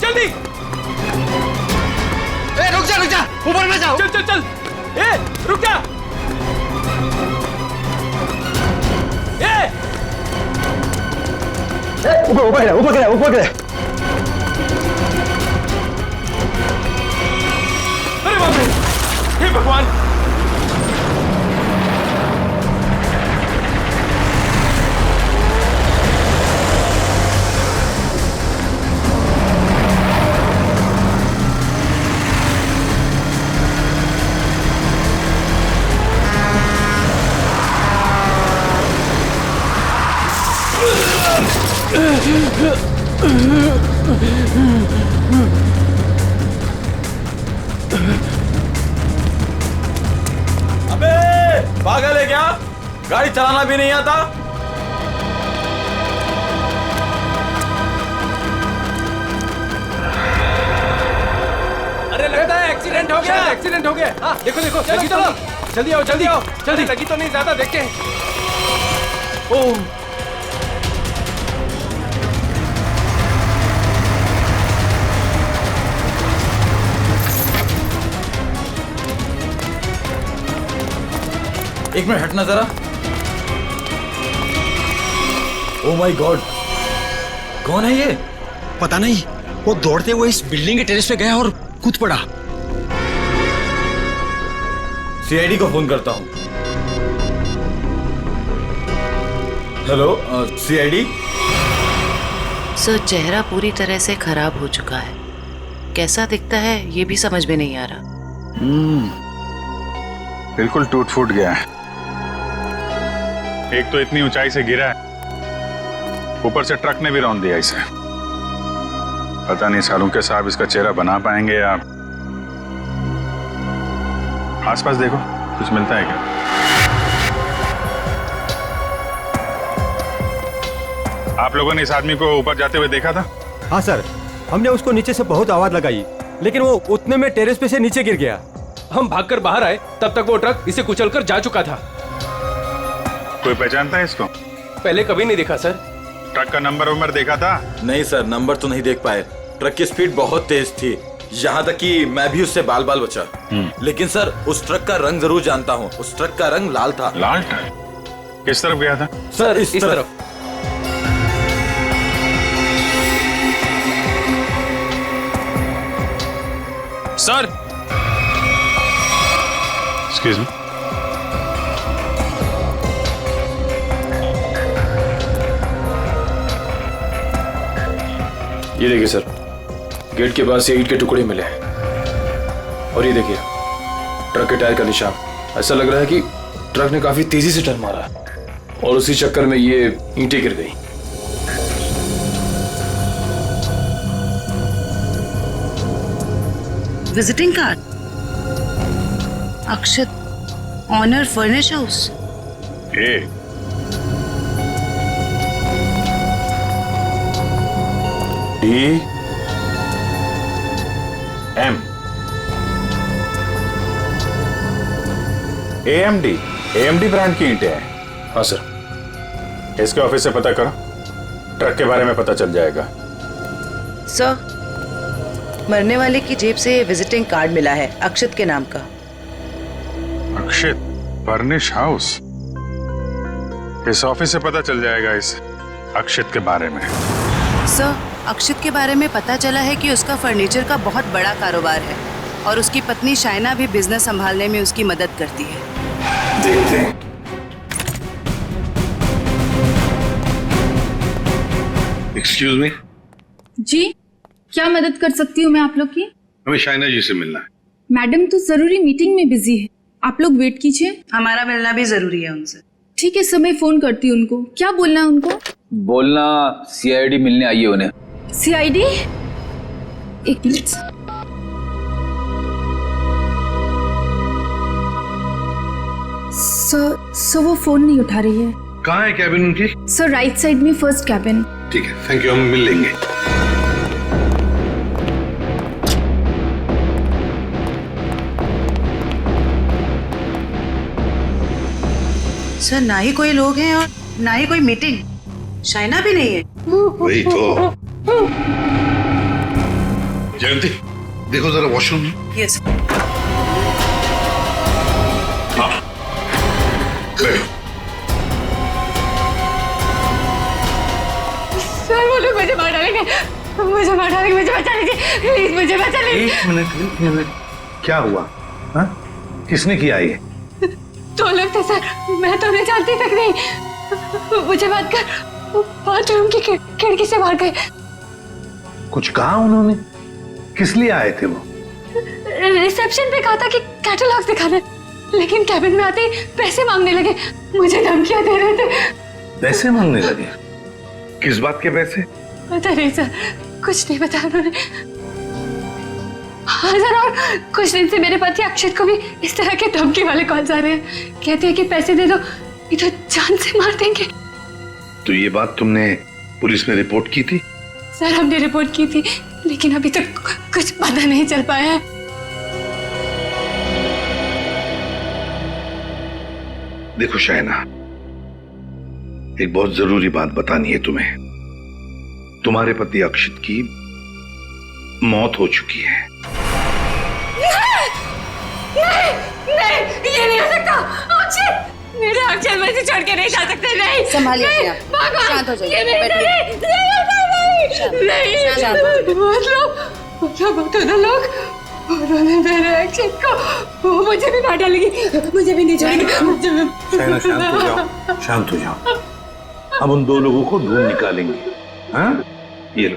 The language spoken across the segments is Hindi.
जल्दी। रुक जा, ऊपर में जाओ। चल चल चल, रुक जा। ऊपर गिरा। अरे बाप रे, हे भगवान। अबे पागल है क्या? गाड़ी चलाना भी नहीं आता? अरे लगता है एक्सीडेंट हो गया। एक्सीडेंट हो गया। हाँ देखो देखो, जल्दी चलो, जल्दी आओ, जल्दी आओ, जल्दी। लगी तो नहीं ज्यादा, देखते हैं। ओह एक मिनट हटना जरा। ओह माय गॉड, कौन है ये? पता नहीं, वो दौड़ते हुए इस बिल्डिंग के टेरेस पे गया और कूद पड़ा। सीआईडी को फोन करता हूं। Hello CID. सर, चेहरा पूरी तरह से खराब हो चुका है। कैसा दिखता है ये भी समझ में नहीं आ रहा। बिल्कुल टूट फूट गया है। एक तो इतनी ऊंचाई से गिरा है, ऊपर से ट्रक ने भी रौंद दिया इसे। पता नहीं सालूके साहब इसका चेहरा बना पाएंगे या। आसपास देखो, कुछ मिलता है क्या? आप लोगों ने इस आदमी को ऊपर जाते हुए देखा था? हाँ सर, हमने उसको नीचे से बहुत आवाज लगाई, लेकिन वो उतने में टेरेस पे से नीचे गिर गया। हम भागकर बाहर आए, तब तक वो ट्रक इसे कुचलकर जा चुका था। कोई पहचानता है इसको? पहले कभी नहीं देखा सर। ट्रक का नंबर देखा था? नहीं सर, नंबर तो नहीं देख पाए। ट्रक की स्पीड बहुत तेज थी, यहाँ तक कि मैं भी उससे बाल बाल बचा। लेकिन सर, उस ट्रक का रंग जरूर जानता हूँ। उस ट्रक का रंग लाल था। लाल ट्रक? किस तरफ गया था? सर इस तरफ। Sir excuse me. ये देखिए सर, गेट के पास ये ईंट के टुकड़े मिले हैं। और ये देखिए ट्रक के टायर का निशान। ऐसा लग रहा है कि ट्रक ने काफी तेजी से टर्न मारा और उसी चक्कर में ये ईंटें गिर गई। Visiting card, Akshat, owner furnish house. DMA AMD brand की ईंटें हैं। हाँ सर। इसके ऑफिस से पता करो, ट्रक के बारे में पता चल जाएगा। सर, मरने वाले की जेब से विजिटिंग कार्ड मिला है, अक्षत के नाम का। अक्षित फर्निश हाउस? इस ऑफिस से पता चल जाएगा इस अक्षित के बारे में। सर, अक्षित के बारे में पता चला है कि उसका फर्नीचर का बहुत बड़ा कारोबार है और उसकी पत्नी शाइना भी बिजनेस संभालने में उसकी मदद करती है। देखते हैं। Excuse me. जी, क्या मदद कर सकती हूँ मैं आप लोग की? हमें शाइना जी से मिलना है। मैडम तो जरूरी मीटिंग में बिजी है, आप लोग वेट कीजिए। हमारा मिलना भी जरूरी है उनसे। ठीक है सर, मैं फोन करती हूँ उनको। क्या बोलना है उनको? बोलना सीआईडी मिलने आई है उन्हें। सीआईडी? एक मिनट। सर वो फोन नहीं उठा रही है। कहाँ है कैबिन उनकी? सर राइट साइड में फर्स्ट कैबिन। ठीक है, थैंक यू, हम मिल लेंगे। सर, ना ही कोई लोग हैं और ना ही कोई मीटिंग। शाइना भी नहीं है। वही तो। जयंती देखो जरा वॉशरूम में। यस हाँ बैठो। सर वो लोग मुझे मार डालेंगे, मुझे मार डालेंगे, मुझे बचा लीजिए प्लीज, मुझे बचा लीजिए। एक मिनट क्या हुआ? हाँ किसने किया ये? दो लोग थे सर, मैं तो उन्हें जानती तक नहीं। मुझे बात कर बाथरूम की खिड़की से मार गए। कुछ कहा उन्होंने? किस लिए आए थे वो? रिसेप्शन पे कहा था कि कैटलॉग्स दिखाना, लेकिन कैबिन में आते ही पैसे मांगने लगे, मुझे धमकियां दे रहे थे। पैसे मांगने लगे? किस बात के पैसे? पता नहीं सर, कुछ नहीं बताया उन्होंने। हाँ सर, और कुछ दिन से मेरे पति अक्षत को भी इस तरह के धमकी वाले कॉल्स आ रहे हैं। कहते हैं कि पैसे दे दो नहीं तो जान से मार देंगे। तो ये बात तुमने पुलिस में रिपोर्ट की थी? सर हमने रिपोर्ट की थी, लेकिन अभी तक कुछ पता नहीं चल पाया है। देखो शायना, एक बहुत जरूरी बात बतानी है तुम्हें। तुम्हारे पति अक्षित की मौत हो चुकी है। नहीं, नहीं, ये नहीं हो सकता। अक्षत, मेरे अक्षत मुझे छोड़ के नहीं जा सकते। नहीं, संभालिए नहीं, अपने आप। भगवान, शांत हो जाइए, ये नहीं, बैठिए। नहीं, नहीं, शांत हो जाइए। मतलब तो लोग उन्होंने मेरे अक्षत को, वो मुझे भी मार डालेंगे, मुझे भी नहीं छोड़ेंगे, मुझे भी। शायना शांत हो जाओ, शांत हो जाओ। हम उन दो लोगों को ढूंढ निकालेंगे। हाँ ये लो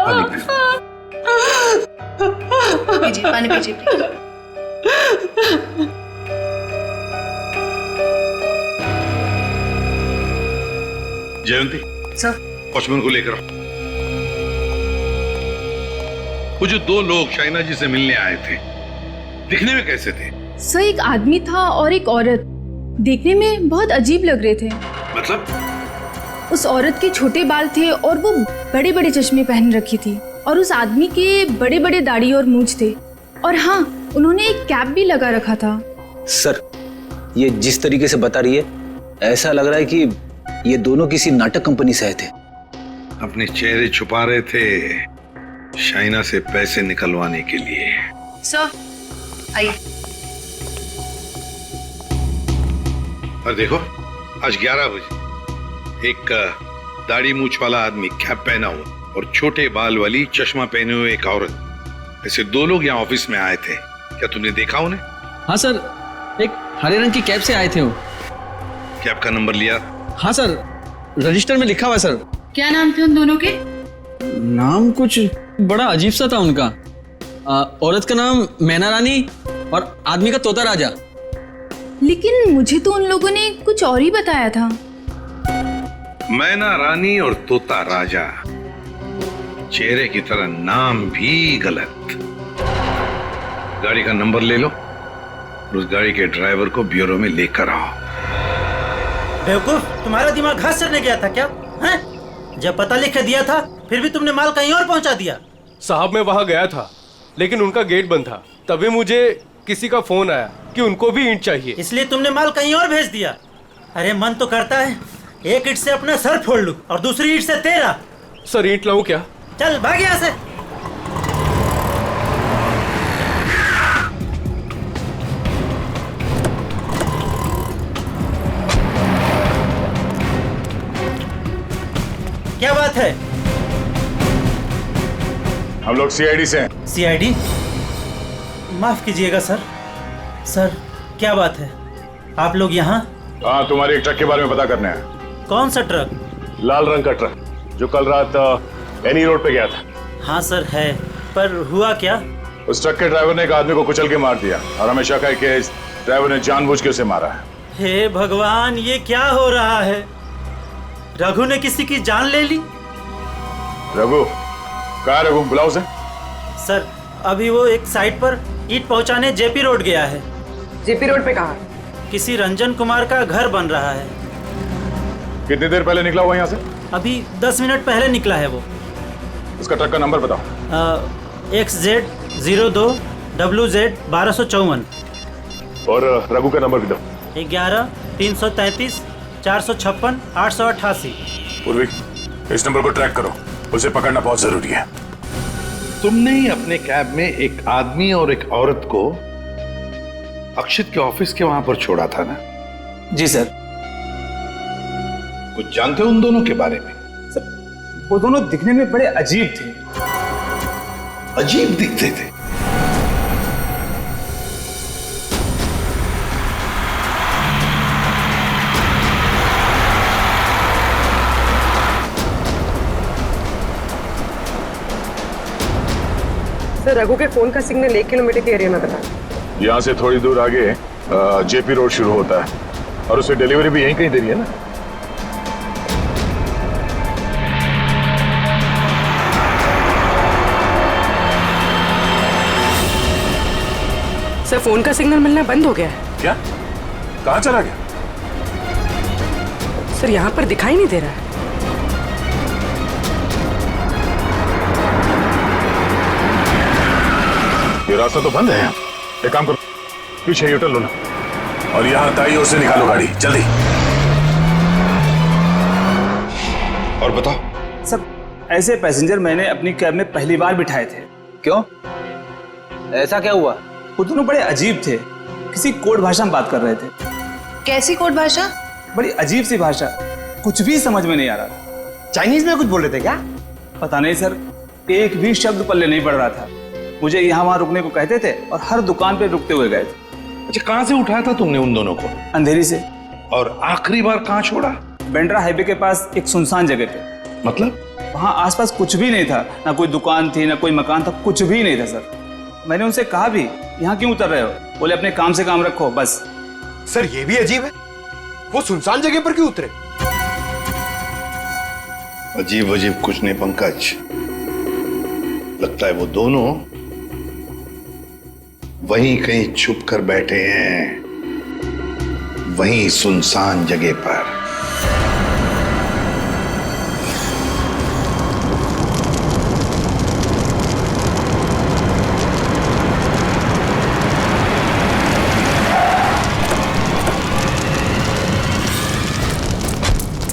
पानी पी। पीजिए, पानी पीजिए प्लीज। जयंती सर वॉचमैन को लेकर आओ। वो जो दो लोग शाइना जी से मिलने आए थे, दिखने में कैसे थे? सर एक आदमी था और एक औरत, देखने में बहुत अजीब लग रहे थे। मतलब? उस औरत के छोटे बाल थे और वो बड़े बड़े चश्मे पहन रखी थी, और उस आदमी के बड़े बड़े दाढ़ी और मूंछ थे, और हाँ उन्होंने एक कैप भी लगा रखा था। सर ये जिस तरीके से बता रही है, ऐसा लग रहा है कि ये दोनों किसी नाटक कंपनी से आए थे। अपने चेहरे छुपा रहे थे शाइना से पैसे निकलवाने के लिए। सर आइए। और देखो आज 11 बजे एक दाढ़ी मूछ वाला आदमी कैप पहना हुआ और छोटे बाल वाली चश्मा पहने हुए एक औरत, ऐसे दो लोग यहाँ ऑफिस में आए थे। क्या तुमने देखा उन्हें? हाँ सर, एक हरे रंग की कैब से आए थे वो। कैब का नंबर लिया? हाँ सर, रजिस्टर में लिखा हुआ है सर। क्या नाम थे उन दोनों के? नाम कुछ बड़ा अजीब सा था उनका। औरत का नाम मैना रानी और आदमी का तोता राजा। लेकिन मुझे तो उन लोगों ने कुछ और ही बताया था। मैना रानी और तोता राजा, चेहरे की तरह नाम भी गलत। गाड़ी का नंबर ले लो और उस गाड़ी के ड्राइवर को ब्यूरो में लेकर आओ। बेवकूफ, तुम्हारा दिमाग घास चढ़ने गया था क्या? हैं? जब पता लिख के दिया था फिर भी तुमने माल कहीं और पहुंचा दिया। साहब मैं वहां गया था लेकिन उनका गेट बंद था, तभी मुझे किसी का फोन आया कि उनको भी ईंट चाहिए, इसलिए तुमने माल कहीं और भेज दिया। अरे मन तो करता है एक ईंट से अपना सर फोड़ लूं और दूसरी ईंट से तेरा। सर ईंट लाऊं क्या? चल भाग यहाँ से। क्या बात है? हम लोग सीआईडी से हैं। सीआईडी? माफ कीजिएगा सर। सर क्या बात है, आप लोग यहाँ? हाँ, तुम्हारे एक ट्रक के बारे में पता करना है। कौन सा ट्रक? लाल रंग का ट्रक जो कल रात एनी रोड पे गया था। हाँ सर है, पर हुआ क्या? उस ट्रक के ड्राइवर ने एक आदमी को कुचल के मार दिया और हमें शक है कि इस ड्राइवर ने जानबूझ के उसे मारा है। हे भगवान, ये क्या हो रहा है? रघु ने किसी की जान ले ली? रघु? कहाँ रघु? बुलाओ उसे। सर अभी वो एक साइट पर ईंट पहुंचाने जेपी रोड गया है। जेपी रोड पे कहाँ? किसी रंजन कुमार का घर बन रहा है। कितनी देर पहले निकला हुआ यहाँ से? अभी 10 मिनट पहले निकला है वो। उसका ट्रक का नंबर बताओ। XZ02 WZ 1254। और रघु का नंबर भी दो। 11 333 456 888। पूर्वी इस नंबर को ट्रैक करो, उसे पकड़ना बहुत जरूरी है। तुमने ही अपने कैब में एक आदमी और एक औरत को अक्षित के ऑफिस के वहां पर छोड़ा था ना? जी सर। कुछ जानते हो उन दोनों के बारे में? सर, वो दोनों दिखने में बड़े अजीब थे। अजीब दिखते थे? सर, रघु के फोन का सिग्नल 1 किलोमीटर के एरिया में बता। यहाँ से थोड़ी दूर आगे जेपी रोड शुरू होता है और उसे डिलीवरी भी यहीं कहीं दे रही है ना। सर, फोन का सिग्नल मिलना बंद हो गया है। क्या? कहाँ चला गया? सर, यहाँ पर दिखाई नहीं दे रहा है। ये रास्ता तो बंद है। एक काम करो, पीछे यूटर्न लो ना और यहाँ दाईं ओर से निकालो गाड़ी, जल्दी। और बताओ। सब ऐसे पैसेंजर मैंने अपनी कैब में पहली बार बिठाए थे। क्यों? ऐसा क्या हुआ? वो दोनों बड़े अजीब थे, किसी कोड भाषा में बात कर रहे थे। कैसी कोड भाषा? बड़ी अजीब सी भाषा, कुछ भी समझ में नहीं आ रहा। चाइनीज में कुछ बोल रहे थे क्या? पता नहीं सर, एक भी शब्द पल्ले नहीं पड़ रहा था। मुझे यहाँ वहाँ रुकने को कहते थे और हर दुकान पे रुकते हुए गए थे। अच्छा, कहाँ से उठाया था तुमने उन दोनों को? अंधेरी से। और आखिरी बार कहाँ छोड़ा? बेंड्रा हाईवे के पास एक सुनसान जगह पे। मतलब? वहाँ आसपास कुछ भी नहीं था, ना कोई दुकान थी ना कोई मकान था, कुछ भी नहीं था सर। मैंने उनसे कहा भी, यहाँ क्यों उतर रहे हो? बोले अपने काम से काम रखो बस। सर ये भी अजीब है, वो सुनसान जगह पर क्यों उतरे? अजीब अजीब कुछ नहीं पंकज, लगता है वो दोनों वहीं कहीं छुप कर बैठे हैं, वहीं सुनसान जगह पर।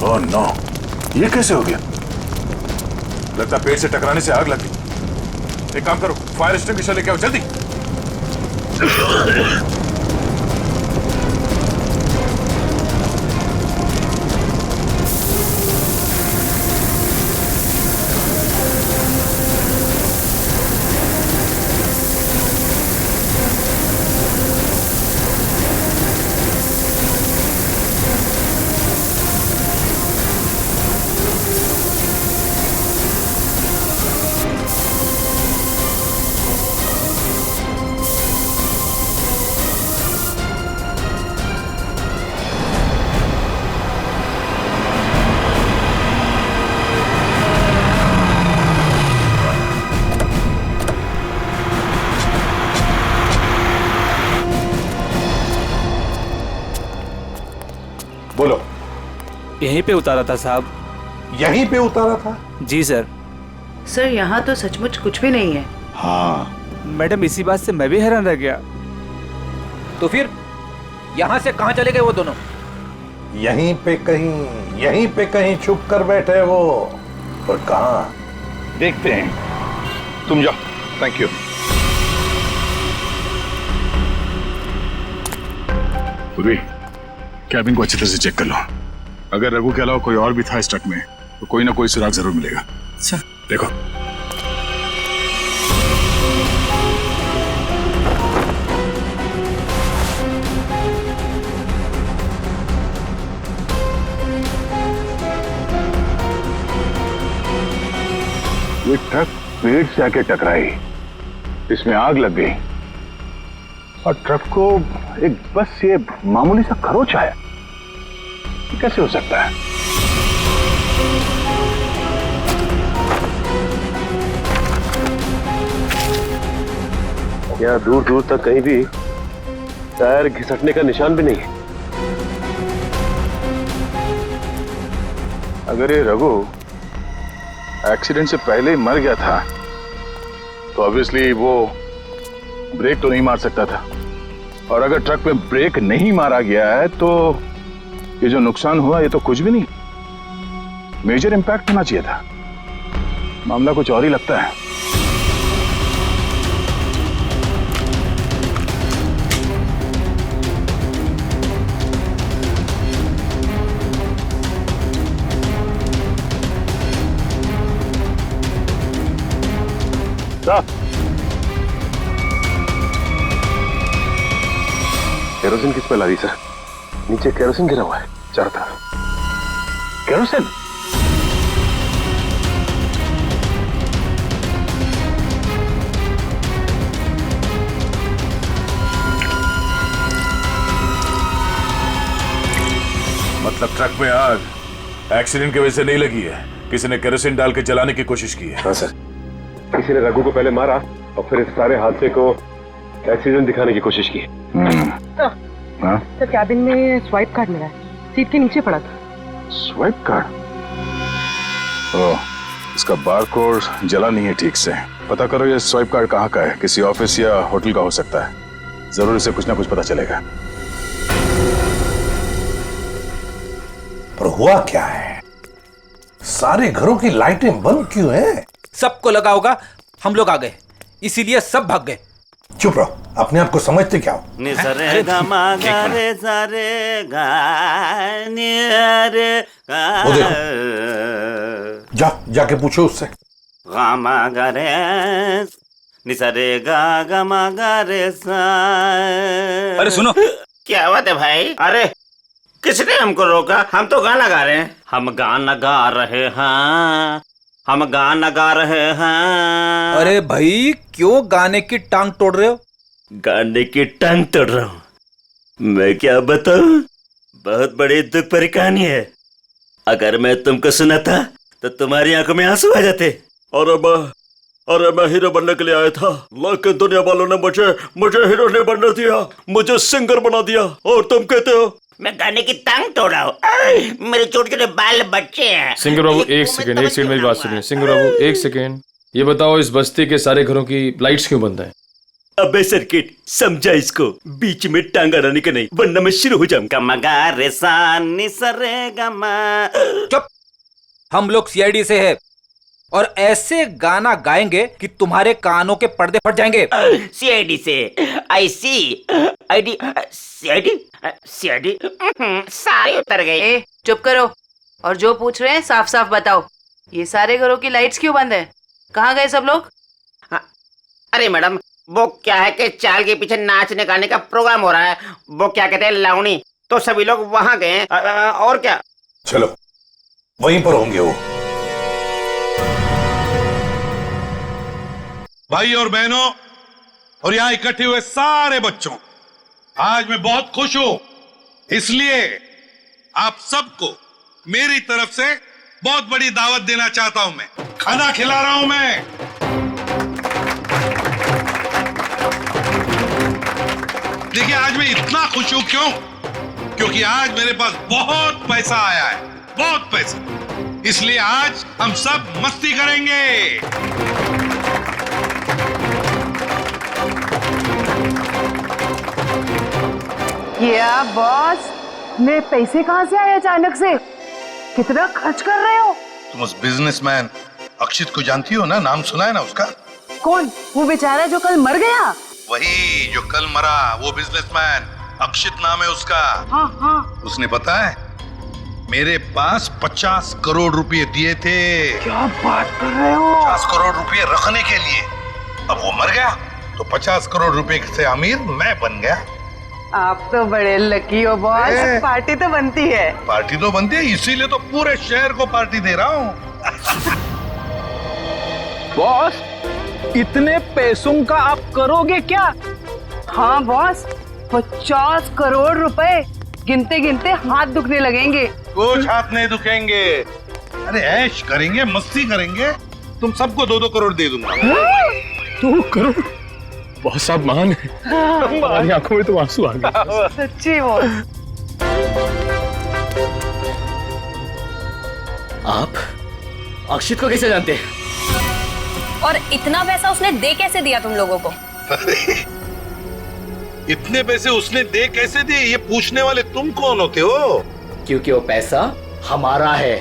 ओह नो, ये कैसे हो गया? लगता पेड़ से टकराने से आग लग गई। एक काम करो, फायर एक्सटिंग्विशर लेके आओ जल्दी। बोलो। यहीं पे उतारा था साहब। यहीं पे उतारा था? जी सर। सर, यहाँ तो सचमुच कुछ भी नहीं है। हाँ मैडम, इसी बात से मैं भी हैरान रह गया। तो फिर यहाँ से कहाँ चले गए वो दोनों? यहीं पे कहीं छुप कर बैठे वो। और कहाँ? देखते हैं, तुम जाओ। Thank you. उर्वी, कैबिन को अच्छी तरह से चेक कर लो। अगर रघु के अलावा कोई और भी था इस ट्रक में तो कोई ना कोई सुराग जरूर मिलेगा। अच्छा देखो। ये ट्रक पेड़ से आके टकराई, इसमें आग लग गई और ट्रक को एक बस ये मामूली सा खरोच आया। ये कैसे हो सकता है? यहाँ दूर दूर तक कहीं भी टायर घिसटने का निशान भी नहीं है। अगर ये रघु एक्सीडेंट से पहले ही मर गया था तो ऑब्वियसली वो ब्रेक तो नहीं मार सकता था, और अगर ट्रक में ब्रेक नहीं मारा गया है तो ये जो नुकसान हुआ ये तो कुछ भी नहीं। मेजर इम्पैक्ट होना चाहिए था। मामला कुछ और ही लगता है। केरोसिन किस पे ला दी सर? नीचे केरोसिन गिरा हुआ है चारों तरफ। केरोसिन? मतलब ट्रक में आग एक्सीडेंट की वजह से नहीं लगी है, किसी ने केरोसिन डाल के जलाने की कोशिश की है। हाँ सर, किसी ने रघु को पहले मारा और फिर इस सारे हादसे को एक्सीडेंट दिखाने की कोशिश की। तो कैबिन में स्वाइप कार्ड मिला है, सीट के नीचे पड़ा था। Swipe card? ओह, इसका बारकोड जला नहीं है ठीक से। पता करो ये स्वाइप कार्ड कहाँ का है, किसी ऑफिस या होटल का हो सकता है। जरूर इसे कुछ ना कुछ पता चलेगा। पर हुआ क्या है? सारे घरों की लाइटें बंद क्यों हैं? सबको लगा होगा हम लोग आ गए, इसीलिए सब भाग गए। चुप रहो, अपने आप को समझते क्या हो? वो देखो, जाके पूछो उससे। अरे सुनो, क्या बात है भाई? अरे किसने हमको रोका? हम तो गाना गा रहे हैं। हम गाना गा रहे हैं, हम गाना गा रहे हैं। अरे भाई क्यों गाने की टांग तोड़ रहे हो? गाने की टांग तोड़ रहा हूँ? मैं क्या बताऊं, बहुत बड़ी दुख भरी कहानी है। अगर मैं तुमको सुनाता तो तुम्हारी आंखों में आंसू आ जाते। अरे मैं हीरो बनने के लिए आया था, लेकिन दुनिया वालों ने मुझे हीरो नहीं बनने दिया, मुझे सिंगर बना दिया। और तुम कहते हो मैं गाने की टांग तोड़ रहा हूँ? मेरे छोटे छोटे बाल बच्चे हैं। सिंगर बाबू एक सेकंड मेरी बात सुनिए। सिंगर बाबू एक सेकंड, ये बताओ इस बस्ती के सारे घरों की लाइट्स क्यों बंद है? अबे सर्किट, समझा इसको, बीच में टांग अड़ाने का नहीं, वरना मैं शुरू हो जाऊंगा। मगा रे सा नि सा रे गा मा। चुप, हम लोग सीआईडी से है और ऐसे गाना गाएंगे कि तुम्हारे कानों के पर्दे फट जाएंगे। सीआईडी से? आई सी आईडी सीआईडी सीआईडी सारे उतर गए। चुप करो और जो पूछ रहे हैं साफ साफ बताओ। ये सारे घरों की लाइट्स क्यों बंद है? कहाँ गए सब लोग? अरे मैडम, वो क्या है कि चाल के पीछे नाचने गाने का प्रोग्राम हो रहा है, वो क्या कहते हैं लावणी, तो सभी लोग वहां गए। और क्या? चलो वहीं पर होंगे वो। भाई और बहनों और यहाँ इकट्ठे हुए सारे बच्चों, आज मैं बहुत खुश हूं, इसलिए आप सबको मेरी तरफ से बहुत बड़ी दावत देना चाहता हूं। मैं खाना खिला रहा हूं। मैं देखिए, आज मैं इतना खुश हूं क्यों? क्योंकि आज मेरे पास बहुत पैसा आया है, बहुत पैसा। इसलिए आज हम सब मस्ती करेंगे। क्या बॉस, मेरे पैसे कहाँ से आए अचानक से? कितना खर्च कर रहे हो? तुम उस बिजनेसमैन अक्षित को जानती हो ना? नाम सुना है ना उसका? कौन? वो बेचारा जो कल मर गया? वही जो कल मरा, वो बिजनेसमैन अक्षित नाम है उसका। हाँ हाँ। उसने पता है मेरे पास 50 करोड़ रुपए दिए थे। क्या बात कर रहे हो? 50 करोड़ रुपए रखने के लिए। अब वो मर गया तो 50 करोड़ रुपए से अमीर मैं बन गया। आप तो बड़े लकी हो बॉस। पार्टी तो बनती है। पार्टी तो बनती है, इसीलिए तो पूरे शहर को पार्टी दे रहा हूँ। बॉस, इतने पैसों का आप करोगे क्या? हाँ बॉस, 50 करोड़ रुपए गिनते गिनते हाथ दुखने लगेंगे। कुछ हाथ नहीं दुखेंगे। अरे ऐश करेंगे, मस्ती करेंगे। तुम सबको 2-2 करोड़ दे दूंगा। 2 करोड़? बहुत साहब महान है। हमारी आंखों में तो आंसू आ गए। सच्ची वो। आप अक्षित को कैसे जानते हैं? और इतना पैसा उसने दे कैसे दिया तुम लोगों को? इतने पैसे उसने दे कैसे दिए, ये पूछने वाले तुम कौन होते हो? क्योंकि वो पैसा हमारा है।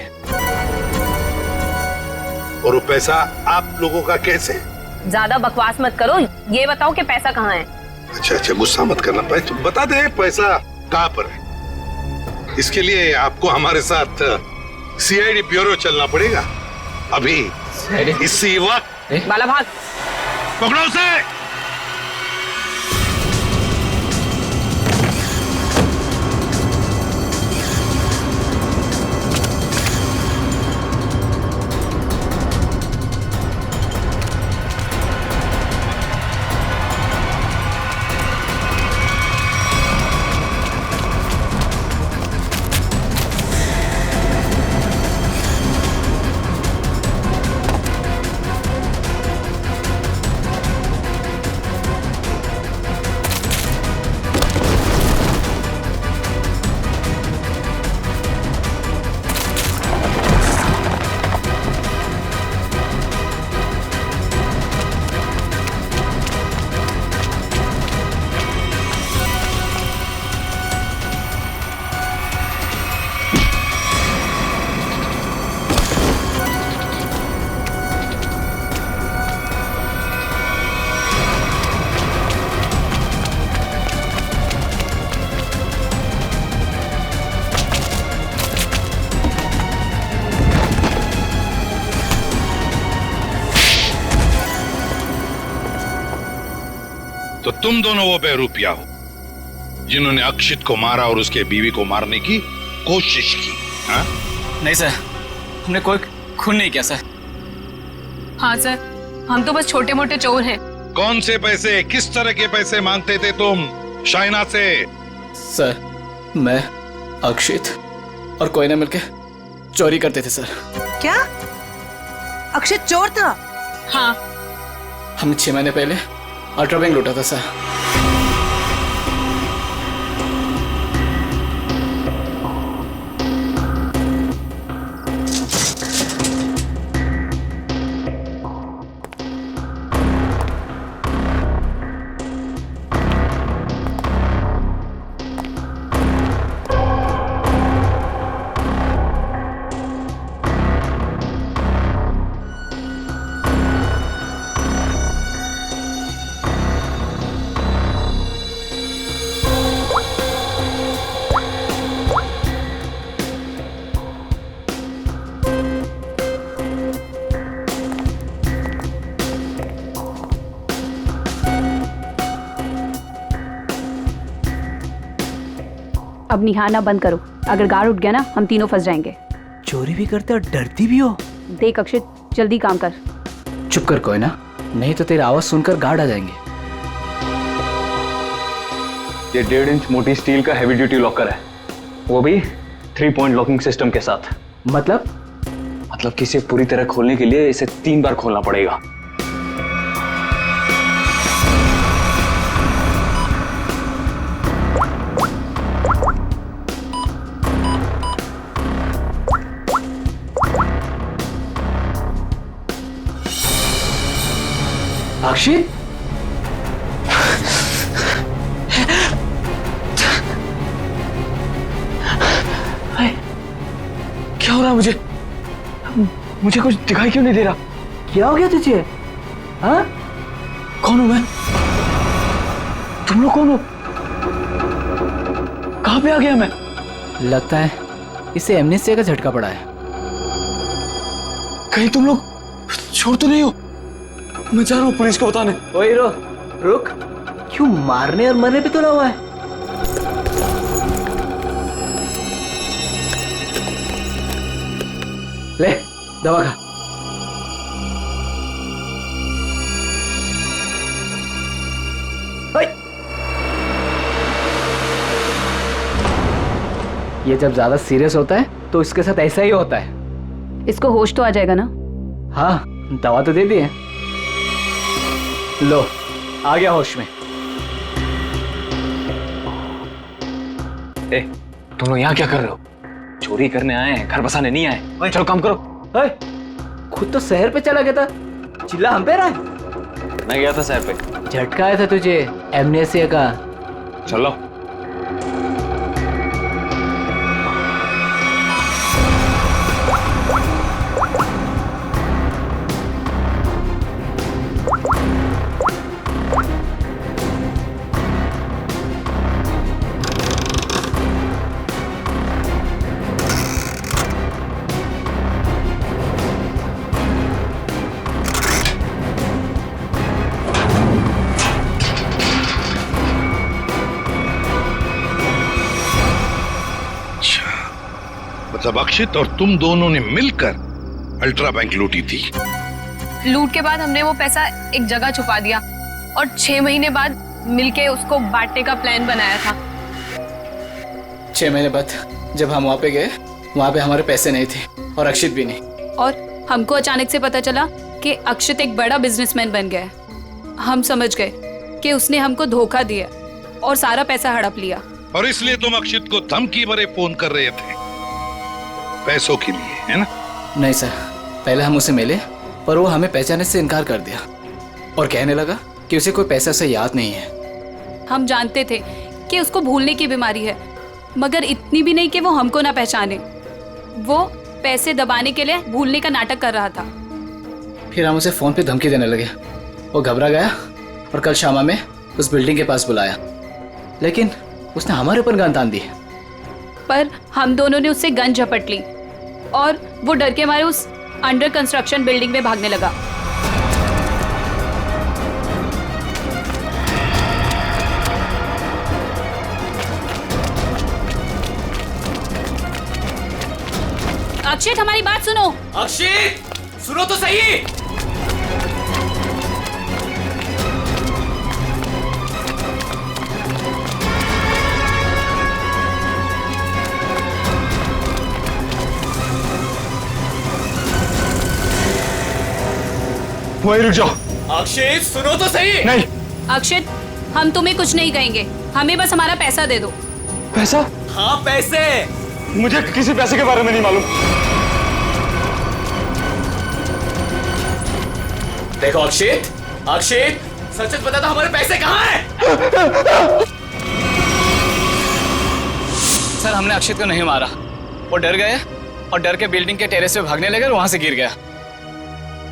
और वो पैसा आप लोगों का कैसे? ज्यादा बकवास मत करो, ये बताओ कि पैसा कहाँ है। अच्छा गुस्सा मत करना, तो बता दे पैसा कहाँ पर है। इसके लिए आपको हमारे साथ सीआईडी ब्यूरो चलना पड़ेगा अभी इसी वक्त। बाला भाग, पकड़ो उसे। तो तुम दोनों वो बेरूपिया हो जिन्होंने अक्षित को मारा और उसके बीवी को मारने की कोशिश की। हाँ? नहीं सर, हमने कोई खून नहीं किया सर। हाँ सर, हम तो बस छोटे मोटे चोर हैं। कौन से पैसे, किस तरह के पैसे मांगते थे तुम शाइना से? सर, मैं अक्षित और कोयना मिलके चोरी करते थे सर। क्या अक्षित चोर था? हाँ। हमने 6 महीने पहले अल्ट्रा बैंक लूटा था सर। अब निहारना बंद करो, अगर गार्ड उठ गया ना हम तीनों फंस जाएंगे। चोरी भी करते और डरती भी हो। देख अक्षित, जल्दी काम कर। चुप कर कोयना, नहीं तो तेरा आवाज सुनकर गार्ड आ जाएंगे। ये 1.5 इंच मोटी स्टील का हैवी ड्यूटी लॉकर है, वो भी 3 पॉइंट लॉकिंग सिस्टम के साथ। मतलब कि इसे पूरी तरह खोलने के लिए इसे 3 बार खोलना पड़ेगा। अक्षित, क्या हो रहा है? मुझे कुछ दिखाई क्यों नहीं दे रहा? क्या हो गया तुझे? हाँ? कौन हूं मैं? तुम लोग कौन हो? कहां पे आ गया मैं? लगता है इसे एमनेस्टिया का झटका पड़ा है। कहीं तुम लोग छोड़ तो नहीं हो? मैं जा रहा हूँ पुलिस को बताने। ओए हीरो, रुक। क्यों मारने और मरने पे तुला हुआ है? ले दवा खा। ये जब ज्यादा सीरियस होता है तो इसके साथ ऐसा ही होता है। इसको होश तो आ जाएगा ना? हाँ, दवा तो दे दी है। लो, आ गया होश में। तुम लोग यहाँ क्या कर रहे हो? चोरी करने आए हैं, घर बसाने नहीं आए। चलो काम करो। खुद तो शहर पे चला गया था, चिल्ला हम पे रहा है। मैं गया था शहर पे। झटका आया था तुझे एमनेस्टिया का। चलो। जब अक्षित और तुम दोनों ने मिलकर अल्ट्रा बैंक लूटी थी। लूट के बाद हमने वो पैसा एक जगह छुपा दिया और 6 महीने बाद मिलके उसको बांटने का प्लान बनाया था। 6 महीने बाद जब हम वहाँ पे गए, वहाँ पे हमारे पैसे नहीं थे और अक्षित भी नहीं। और हमको अचानक से पता चला कि अक्षित एक बड़ा बिजनेसमैन बन गया है। हम समझ गए कि उसने हमको धोखा दिया और सारा पैसा हड़प लिया। और इसलिए तुम अक्षित को धमकी भरे फोन कर रहे थे पैसों के लिए, है ना? नहीं सर, पहले हम उसे मिले पर वो हमें पहचानने से इनकार कर दिया और कहने लगा कि उसे कोई पैसा से याद नहीं है। हम जानते थे कि उसको भूलने की बीमारी है, मगर इतनी भी नहीं कि वो हमको ना पहचाने। वो पैसे दबाने के लिए भूलने का नाटक कर रहा था। फिर हम उसे फोन पे धमकी देने लगे। वो घबरा गया और कल शामा में उस बिल्डिंग के पास बुलाया, लेकिन उसने हमारे ऊपर गन तान दी। पर हम दोनों ने उससे गन झपट ली और वो डर के मारे उस अंडर कंस्ट्रक्शन बिल्डिंग में भागने लगा। अक्षित, हमारी बात सुनो। अक्षित, सुनो तो सही। वहीं रुक जाओ। अक्षित, सुनो तो सही। नहीं। अक्षित, हम तुम्हें कुछ नहीं कहेंगे, हमें बस हमारा पैसा दे दो। पैसा? हाँ, पैसे। मुझे किसी पैसे के बारे में नहीं मालूम। देखो अक्षित, अक्षित, सच सच बता दो हमारे पैसे कहाँ हैं? सर, हमने अक्षित को नहीं मारा। वो डर गए और डर के बिल्डिंग के टेरेस पे भागने लगे और वहां से गिर गया।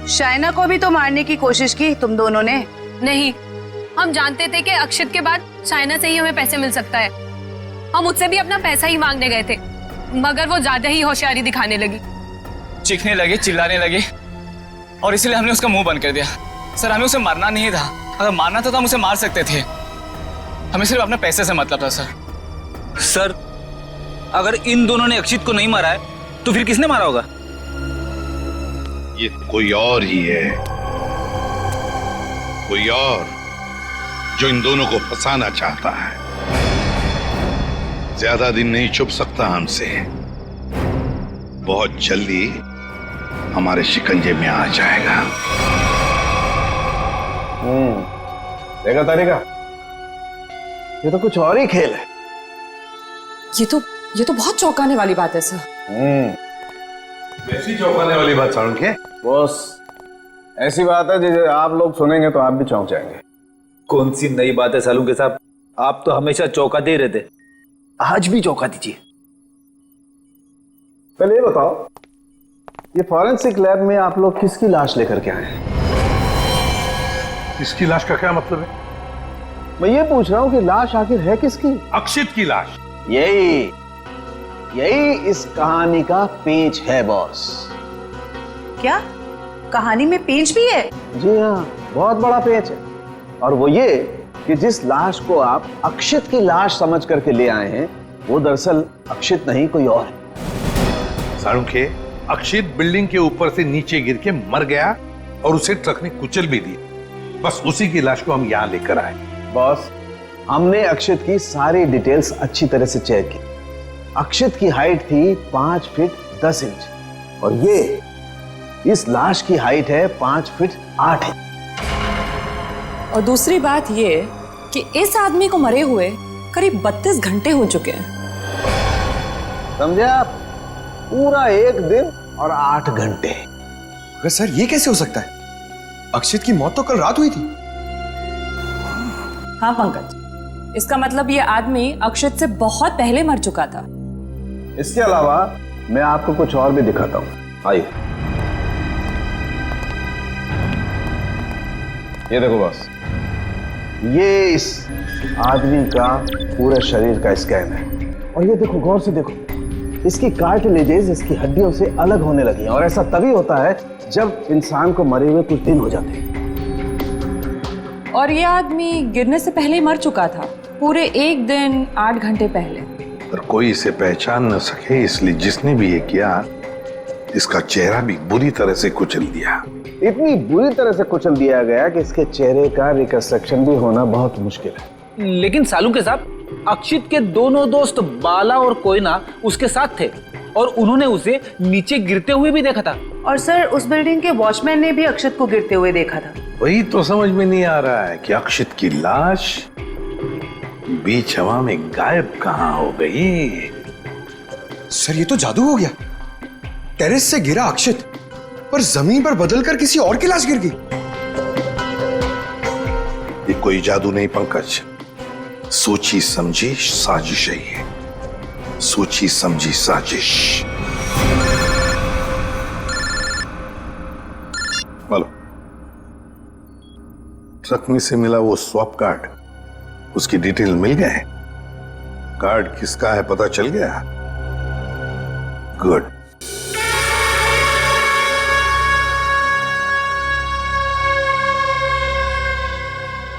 शाइना को भी तो मारने की कोशिश की तुम दोनों ने? नहीं, हम जानते थे कि अक्षित के बाद शाइना से ही हमें पैसे मिल सकता है। हम उससे भी अपना पैसा ही मांगने गए थे, मगर वो ज्यादा ही होशियारी दिखाने लगी। चीखने लगी, चिल्लाने लगी और इसलिए हमने उसका मुंह बंद कर दिया। सर, हमें उसे मारना नहीं था। अगर मारना था तो हम उसे मार सकते थे। हमें सिर्फ अपने पैसे से मतलब था। सर, अगर इन दोनों ने अक्षित को नहीं मारा है तो फिर किसने मारा होगा? ये कोई और ही है, कोई और जो इन दोनों को फंसाना चाहता है। ज्यादा दिन नहीं छुप सकता हमसे, बहुत जल्दी हमारे शिकंजे में आ जाएगा। देखा तारिका, ये तो कुछ और ही खेल है। ये तो बहुत चौंकाने वाली बात है सर। ऐसी चौंकाने वाली बात सारुण के? बॉस, ऐसी बात है जिसे आप लोग सुनेंगे तो आप भी चौंक जाएंगे। कौन सी नई बात है सालू के साहब? आप तो हमेशा चौंकाते ही रहते, आज भी चौंका दीजिए। पहले ये बताओ, ये फॉरेंसिक लैब में आप लोग किसकी लाश लेकर के आए हैं? इसकी लाश का क्या मतलब है? मैं ये पूछ रहा हूं कि लाश आखिर है किसकी? अक्षित की लाश। यही इस कहानी का पेच है बॉस। क्या कहानी में पेच भी है? जी हाँ, बहुत बड़ा पेच है। और वो ये कि जिस लाश को आप अक्षित की लाश समझ करके ले आए हैं, वो दरअसल अक्षित नहीं, कोई और है। सारुण के, अक्षित बिल्डिंग के ऊपर से नीचे गिर के मर गया और उसे ट्रक ने कुचल भी दिया। बस उसी की लाश को हम यहाँ लेकर आए। बॉस, हमने अक्षित की सारी डिटेल्स अच्छी तरह से चेक की। अक्षित की हाइट थी 5 फीट 10 इंच और ये इस लाश की हाइट है 5 फीट 8 इंच। और दूसरी बात ये कि इस आदमी को मरे हुए करीब 32 घंटे हो चुके हैं। समझे आप? पूरा 1 दिन और 8 घंटे। अगर सर ये कैसे हो सकता है? अक्षित की मौत तो कल रात हुई थी। हाँ पंकज, इसका मतलब ये आदमी अक्षित से बहुत पहले मर चुका था। इसके अलावा मैं आपको कुछ और भी दिखाता हूं। आइए, ये देखो बॉस, ये इस आदमी का पूरे शरीर का स्कैन है। और ये देखो, गौर से देखो, इसकी कार्टिलेजेस इसकी हड्डियों से अलग होने लगी हैं। और ऐसा तभी होता है जब इंसान को मरे हुए कुछ दिन हो जाते हैं। और ये आदमी गिरने से पहले ही मर चुका था, पूरे 1 दिन 8 घंटे पहले। पर कोई इसे पहचान न सके, इसलिए जिसने भी ये किया इसका चेहरा भी बुरी तरह से कुचल दिया। इतनी बुरी तरह से कुचल दिया गया कि इसके चेहरे का रिकंस्ट्रक्शन भी होना बहुत मुश्किल है। लेकिन सालू के साथ अक्षित के दोनों दोस्त बाला और कोयना उसके साथ थे और उन्होंने उसे नीचे गिरते हुए भी देखा था। और सर उस बिल्डिंग के वॉचमैन ने भी अक्षित को गिरते हुए देखा था। वही तो समझ में नहीं आ रहा है कि अक्षित की लाश बीच हवा में गायब कहां हो गई। सर ये तो जादू हो गया। टेरेस से गिरा अक्षित, पर जमीन पर बदलकर किसी और की लाश गिर गई। ये कोई जादू नहीं पंकज, सोची समझी साजिश है ये, सोची समझी साजिश। बोलो, ट्रक में से मिला वो स्वैप कार्ड, उसकी डिटेल मिल गए? कार्ड किसका है पता चल गया? गुड।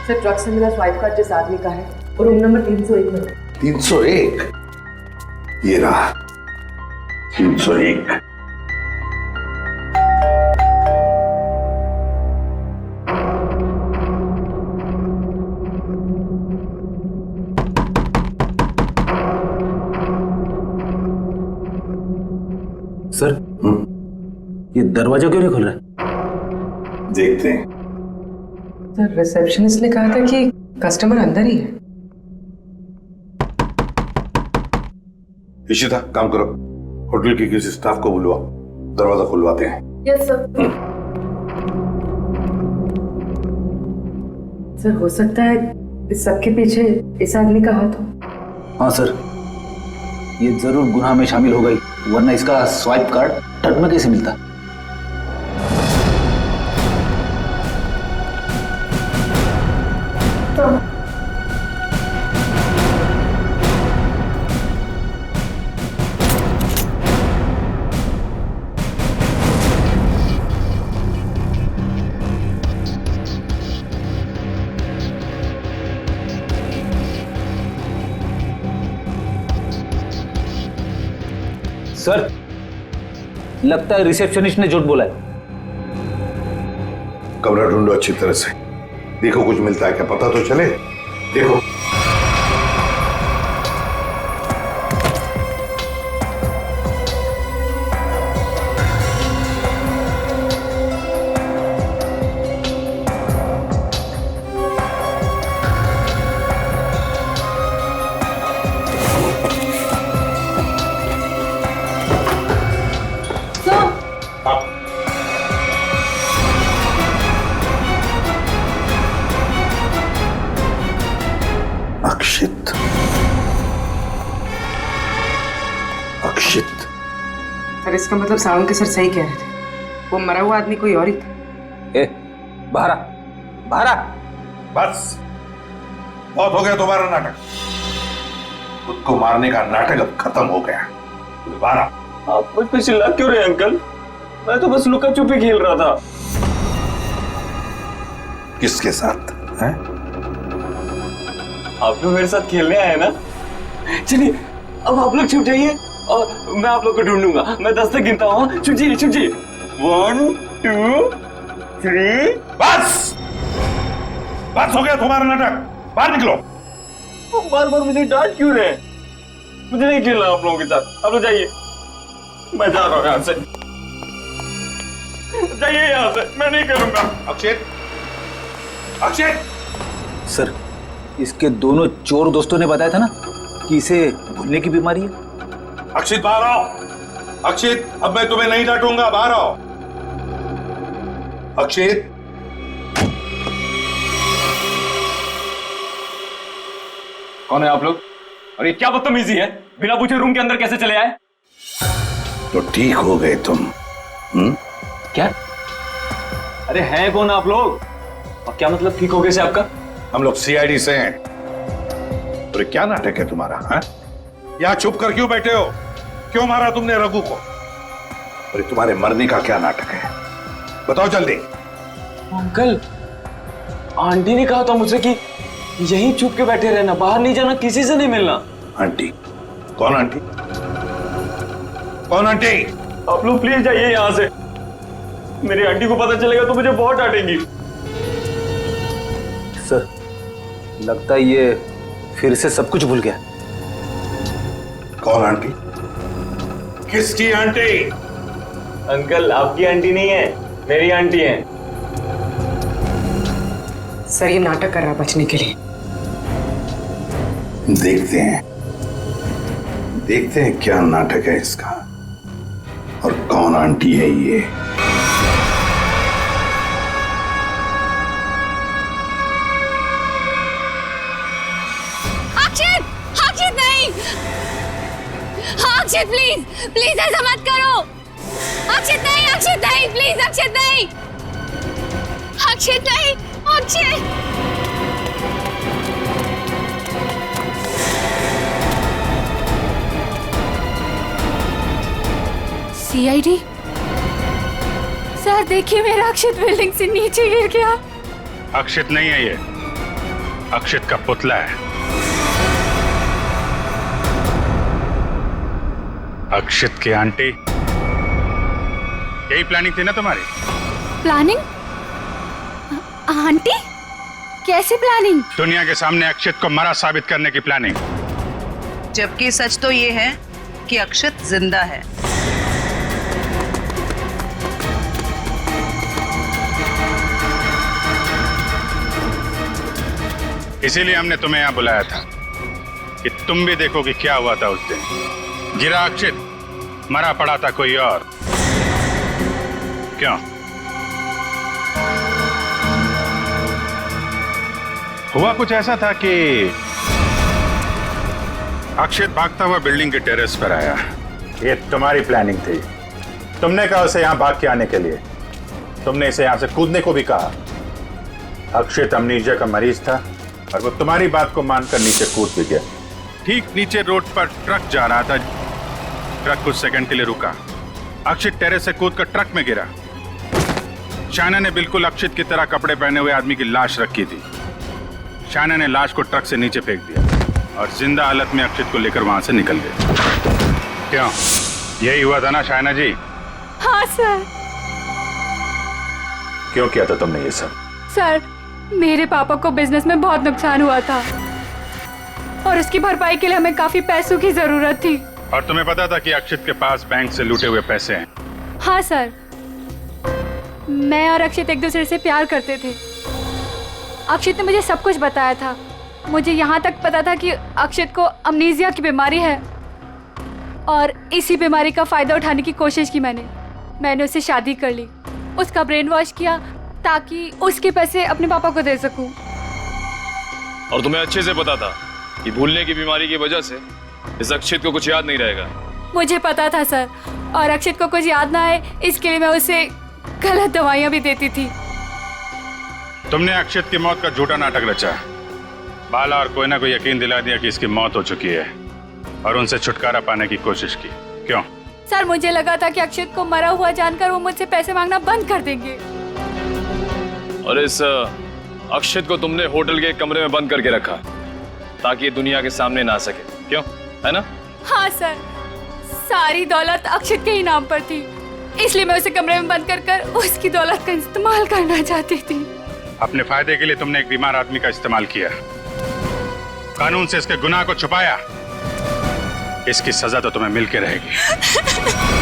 सर ट्रक से मिला स्वाइप कार्ड जिस आदमी का है और रूम नंबर 301 में। 301? ये रहा 301। सर ये दरवाजा क्यों नहीं खुल रहा? देखते हैं। सर रिसेप्शनिस्ट ने कहा था कि कस्टमर अंदर ही है। इशिता काम करो, होटल के किसी स्टाफ को बुलवाओ, दरवाजा खुलवाते हैं। Yes sir. सर हो सकता है इस सबके पीछे इस आदमी का हाथ हो। हाँ सर, ये जरूर गुनाह में शामिल हो गई, वरना इसका स्वाइप कार्ड ट्रक में कैसे मिलता? सर लगता है रिसेप्शनिस्ट ने झूठ बोला है। कमरा ढूंढो अच्छी तरह से, देखो कुछ मिलता है क्या, पता तो चले। देखो अक्षित, अक्षित। सर इसका मतलब सावंत के सर सही कह रहे थे, वो मरा हुआ आदमी कोई और ही था। ए, बाहर बाहर। बस बहुत हो गया तुम्हारा नाटक, खुद को मारने का नाटक अब खत्म हो गया। बारह आप मुझ पे चिल्ला क्यों रहे अंकल? मैं तो बस लुका छुपी खेल रहा था। किसके साथ हैं? आप तो मेरे साथ खेलने आए ना। चलिए अब आप लोग छुप जाइए और मैं आप लोग को ढूंढूंगा। मैं 10 तक गिनता हूँ। छुप जाइए 1 2 3। बस बस हो गया तुम्हारा नाटक, बाहर निकलो। बार बार मुझे डांट क्यों रहे? मुझे नहीं खेलना आप लोगों के साथ। आप लोग जाइए, मैं जा रहा हूँ यहाँ से। जाइए यहाँ से, मैं नहीं करूंगा। अक्षित, अक्षित। सर इसके दोनों चोर दोस्तों ने बताया था ना कि इसे भूलने की बीमारी है। अक्षित बाहर आओ। अक्षित अब मैं तुम्हें नहीं डांटूंगा, बाहर आओ। अक्षित। कौन है आप लोग? और ये क्या बदतमीजी है? बिना पूछे रूम के अंदर कैसे चले आए? तो ठीक हो गए तुम। क्या? अरे हैं कौन आप लोग? और क्या मतलब ठीक हो गए से आपका? हम लोग सीआईडी से हैं। अरे क्या नाटक है तुम्हारा? हैं? यहाँ चुप कर क्यों बैठे हो? क्यों मारा तुमने रघु को? अरे तुम्हारे मरने का क्या नाटक है, बताओ जल्दी। अंकल, आंटी ने कहा था मुझसे कि यहीं चुप के बैठे रहना, बाहर नहीं जाना, किसी से नहीं मिलना। आंटी? कौन आंटी? कौन आंटी? आप लोग प्लीज जाइए यहाँ से। मेरी आंटी को पता चलेगा तो मुझे बहुत डांटेंगी। सर, लगता है ये फिर से सब कुछ भूल गया। कौन आंटी? किसकी आंटी? अंकल, आपकी आंटी नहीं है, मेरी आंटी है। सर ये नाटक कर रहा है बचने के लिए। देखते हैं क्या नाटक है इसका और कौन आंटी है ये। अक्षित! अक्षित नहीं! अक्षित प्लीज प्लीज ऐसा मत करो। अक्षित नहीं, अक्षित नहीं, प्लीज अक्षित नहीं, अक्षित नहीं, अक्षित। सीआईडी सर, देखिए मेरा अक्षित बिल्डिंग से नीचे गिर गया। अक्षित नहीं है ये, अक्षित का पुतला है। अक्षित की आंटी, यही प्लानिंग थी ना तुम्हारी? प्लानिंग? आंटी? कैसे प्लानिंग? दुनिया के सामने अक्षित को मरा साबित करने की प्लानिंग। जबकि सच तो ये है कि अक्षित जिंदा है। इसीलिए हमने तुम्हें यहां बुलाया था कि तुम भी देखो कि क्या हुआ था उस दिन। गिरा अक्षित, मरा पड़ा था कोई और। क्यों? हुआ कुछ ऐसा था कि अक्षित भागता हुआ बिल्डिंग के टेरेस पर आया। ये तुम्हारी प्लानिंग थी। तुमने कहा उसे यहां भाग के आने के लिए। तुमने इसे यहां से कूदने को भी कहा। अक्षित अमनीजिया का मरीज था और वो तुम्हारी बात को मानकर नीचे कूद भी गया। ठीक नीचे रोड पर ट्रक जा रहा था। ट्रक कुछ सेकंड के लिए रुका। अक्षित टेरेस से कूदकर ट्रक में गिरा। शायना ने बिल्कुल अक्षित की तरह कपड़े पहने हुए आदमी की लाश रखी थी। शायना ने लाश को ट्रक से नीचे फेंक दिया और जिंदा हालत में अक्षित को लेकर वहां से निकल गई। क्यों? यही हुआ था ना शायना जी? हाँ सर। क्यों किया था तुमने ये सब? सर, मेरे पापा को बिजनेस में बहुत नुकसान हुआ था और उसकी भरपाई के लिए हमें काफी पैसों की जरूरत थी। और तुम्हें पता था कि अक्षित के पास बैंक से लूटे हुए पैसे हैं? हाँ सर, मैं और अक्षित एक दूसरे से प्यार करते थे। अक्षित ने मुझे सब कुछ बताया था। मुझे यहाँ तक पता था कि अक्षित को अमनीजिया की बीमारी है और इसी बीमारी का फायदा उठाने की कोशिश की मैंने उससे शादी कर ली, उसका ब्रेन वॉश किया ताकि उसके पैसे अपने पापा को दे सकूं। और तुम्हें अच्छे से पता था कि भूलने की बीमारी की वजह से इस अक्षित को कुछ याद नहीं रहेगा। मुझे पता था सर, और अक्षित को कुछ याद ना आए इसके लिए मैं उसे गलत दवाइयां भी देती थी। तुमने अक्षित की मौत का झूठा नाटक रचा। बाला और कोई ना कोई यकीन दिला दिया कि इसकी मौत हो चुकी है और उनसे छुटकारा पाने की कोशिश की। क्यों? सर, मुझे लगा था कि अक्षित को मरा हुआ जानकर वो मुझसे पैसे मांगना बंद कर देंगे। और इस अक्षित को तुमने होटल के कमरे में बंद करके रखा ताकि ये दुनिया के सामने ना आ सके। क्यों? है ना? हाँ सर, सारी दौलत अक्षित के ही नाम पर थी, इसलिए मैं उसे कमरे में बंद कर उसकी दौलत का इस्तेमाल करना चाहती थी। अपने फायदे के लिए तुमने एक बीमार आदमी का इस्तेमाल किया, कानून से इसके गुनाह को छुपाया। इसकी सजा तो तुम्हें मिलके रहेगी।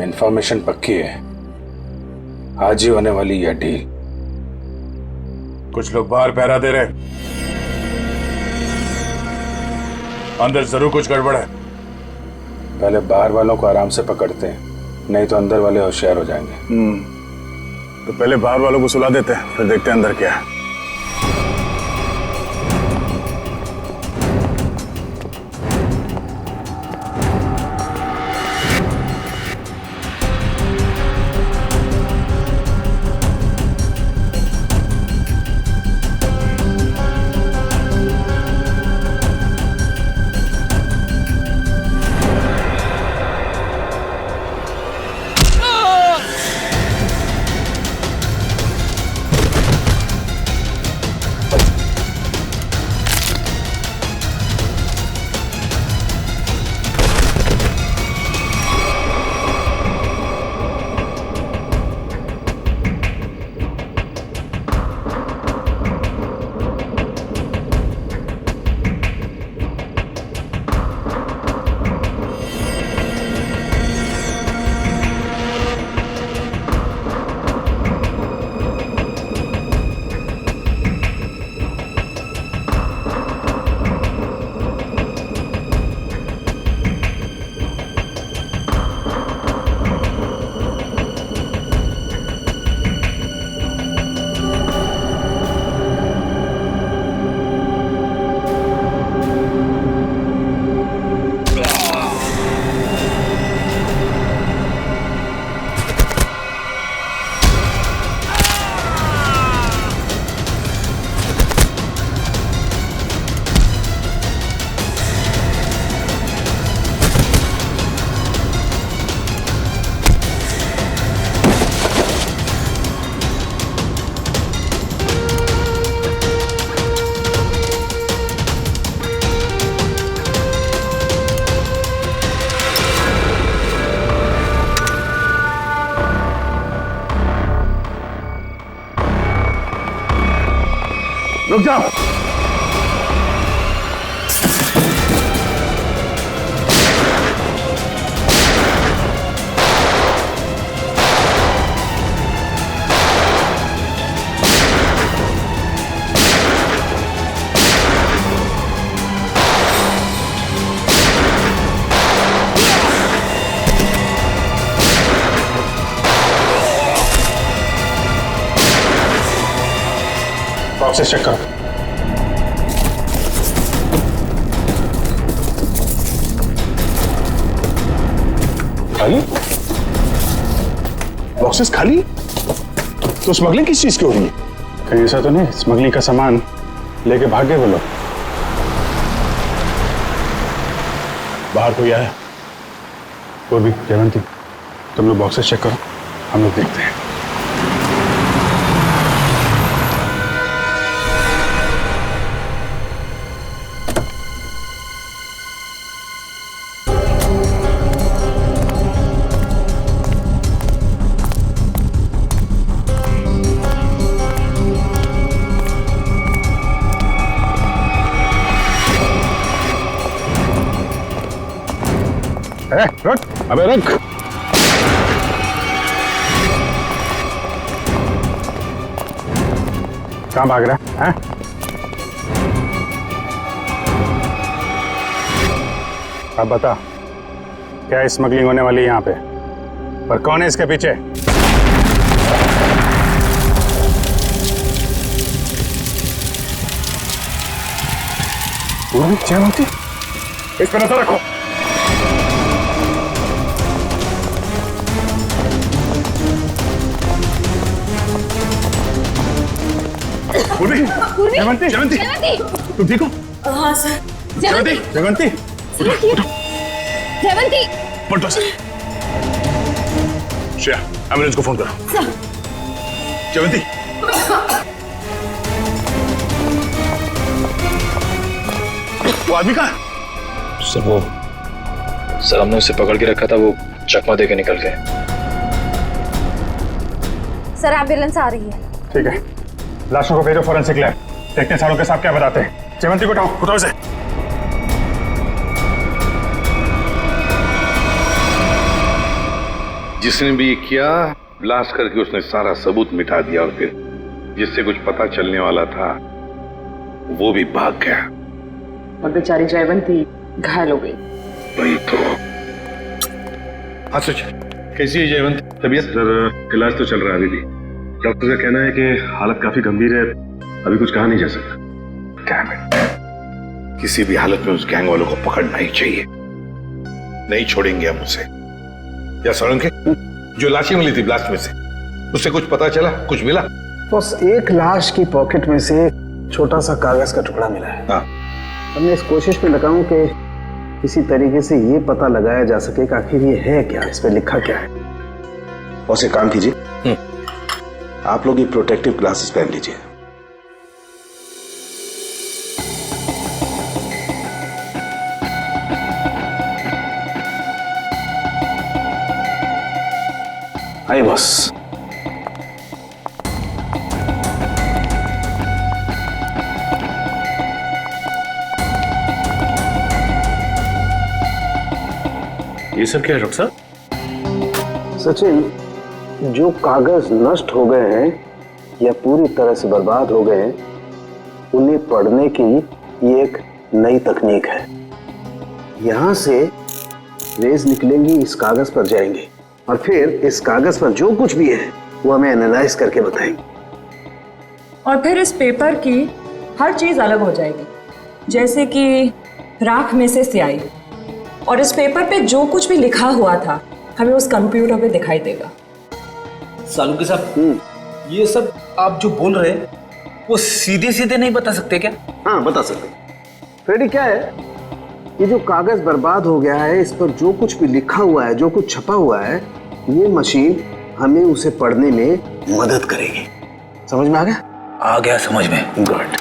इन्फॉर्मेशन पक्की है, आज ही होने वाली यह डील। कुछ लोग बाहर पहरा दे रहे, अंदर जरूर कुछ गड़बड़ है। पहले बाहर वालों को आराम से पकड़ते हैं, नहीं तो अंदर वाले होशियार हो जाएंगे। तो पहले बाहर वालों को सुला देते हैं, फिर देखते हैं अंदर क्या है। रुक जाओ। बॉक्सेस चेक करो। खाली? बॉक्सेस खाली? तो स्मगलिंग किस चीज की हो रही है? कहीं ऐसा तो नहीं स्मगलिंग का सामान लेके भाग गए वो लोग? बाहर कोई आया? कोई भी? जयवंती, तुम लोग बॉक्सेस चेक करो, हम लोग देखते हैं। रख, अबे रख। कहाँ भाग रहा है? अब बता, क्या स्मगलिंग होने वाली है यहाँ पे? पर कौन है इसके पीछे? जयवंती, इस पर नजर रखो। जयवंती, जयवंती, तुम ठीक हो? हाँ सर। जयवंती, जयवंती, जयवंती, पलटो सर। श्रेया, एम्बुलेंस को फोन करो। सर। जयवंती, वो आदमी कहाँ? सर हमने उसे पकड़ के रखा था, वो चकमा देके निकल गए। सर एम्बुलेंस आ रही है। ठीक है, लाशों को भेजो फॉरेंसिक लैब, देखते हैं सालों के साथ क्या बताते हैं। जयवंती को उठाओ से। जिसने भी ये किया, ब्लास्ट करके उसने सारा सबूत मिटा दिया और फिर जिससे कुछ पता चलने वाला था वो भी भाग गया और बेचारी जयवंती घायल हो गई। वही तो। हाँ सोच, कैसी है जयवंती? तबीयत? सर इलाज तो चल रहा है अभी भी, डॉक्टर का कहना है कि हालत काफी गंभीर है, अभी कुछ कहा नहीं जा सकता। Damn it. किसी भी हालत में उस गैंग वालों को पकड़ना ही चाहिए, नहीं छोड़ेंगे हम उसे। या सोलंकी, जो लाशें मिली थी ब्लास्ट में से, उससे कुछ पता चला, कुछ मिला? बस एक लाश की पॉकेट में से छोटा सा कागज का टुकड़ा मिला है। हमने इस कोशिश में लगा हूं कि किसी तरीके से ये पता लगाया जा सके कि आखिर ये है क्या, इस पे लिखा क्या है। बस एक काम कीजिए, आप लोग ये प्रोटेक्टिव ग्लासेस पहन लीजिए। आइए बस। ये सब क्या है डॉक्टर साहब? सचिन, जो कागज नष्ट हो गए हैं या पूरी तरह से बर्बाद हो गए हैं, उन्हें पढ़ने की ये एक नई तकनीक है। यहां से रेज निकलेंगी, इस कागज पर जाएंगे और फिर इस कागज पर जो कुछ भी है वो हमें एनालाइज करके बताएंगे। और फिर इस पेपर की हर चीज अलग हो जाएगी, जैसे कि राख में से स्याही। और इस पेपर पे जो कुछ भी लिखा हुआ था हमें उस कंप्यूटर पे दिखाई देगा। सालुंके साहब, ये सब आप जो बोल रहे हैं वो सीधे सीधे नहीं बता सकते क्या? हाँ, बता सकते। फ्रेडी, क्या है, ये जो कागज बर्बाद हो गया है, इस पर जो कुछ भी लिखा हुआ है, जो कुछ छपा हुआ है, ये मशीन हमें उसे पढ़ने में मदद करेगी। समझ में आ गया? आ गया समझ में। गुड।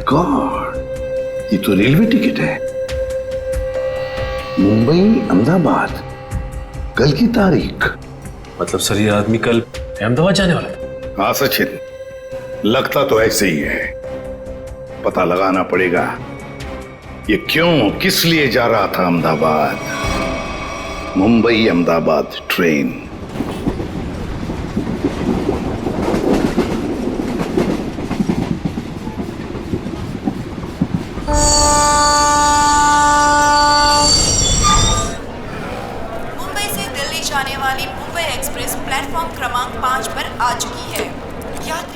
गॉड, ये तो रेलवे टिकट है। मुंबई अहमदाबाद, कल की तारीख। मतलब सर ये आदमी कल अहमदाबाद जाने वाला था? हाँ सचिन, लगता तो ऐसे ही है। पता लगाना पड़ेगा ये क्यों, किस लिए जा रहा था अहमदाबाद। मुंबई अहमदाबाद ट्रेन। मुंबई से दिल्ली जाने वाली मुंबई एक्सप्रेस प्लेटफॉर्म क्रमांक 5 पर आ चुकी है।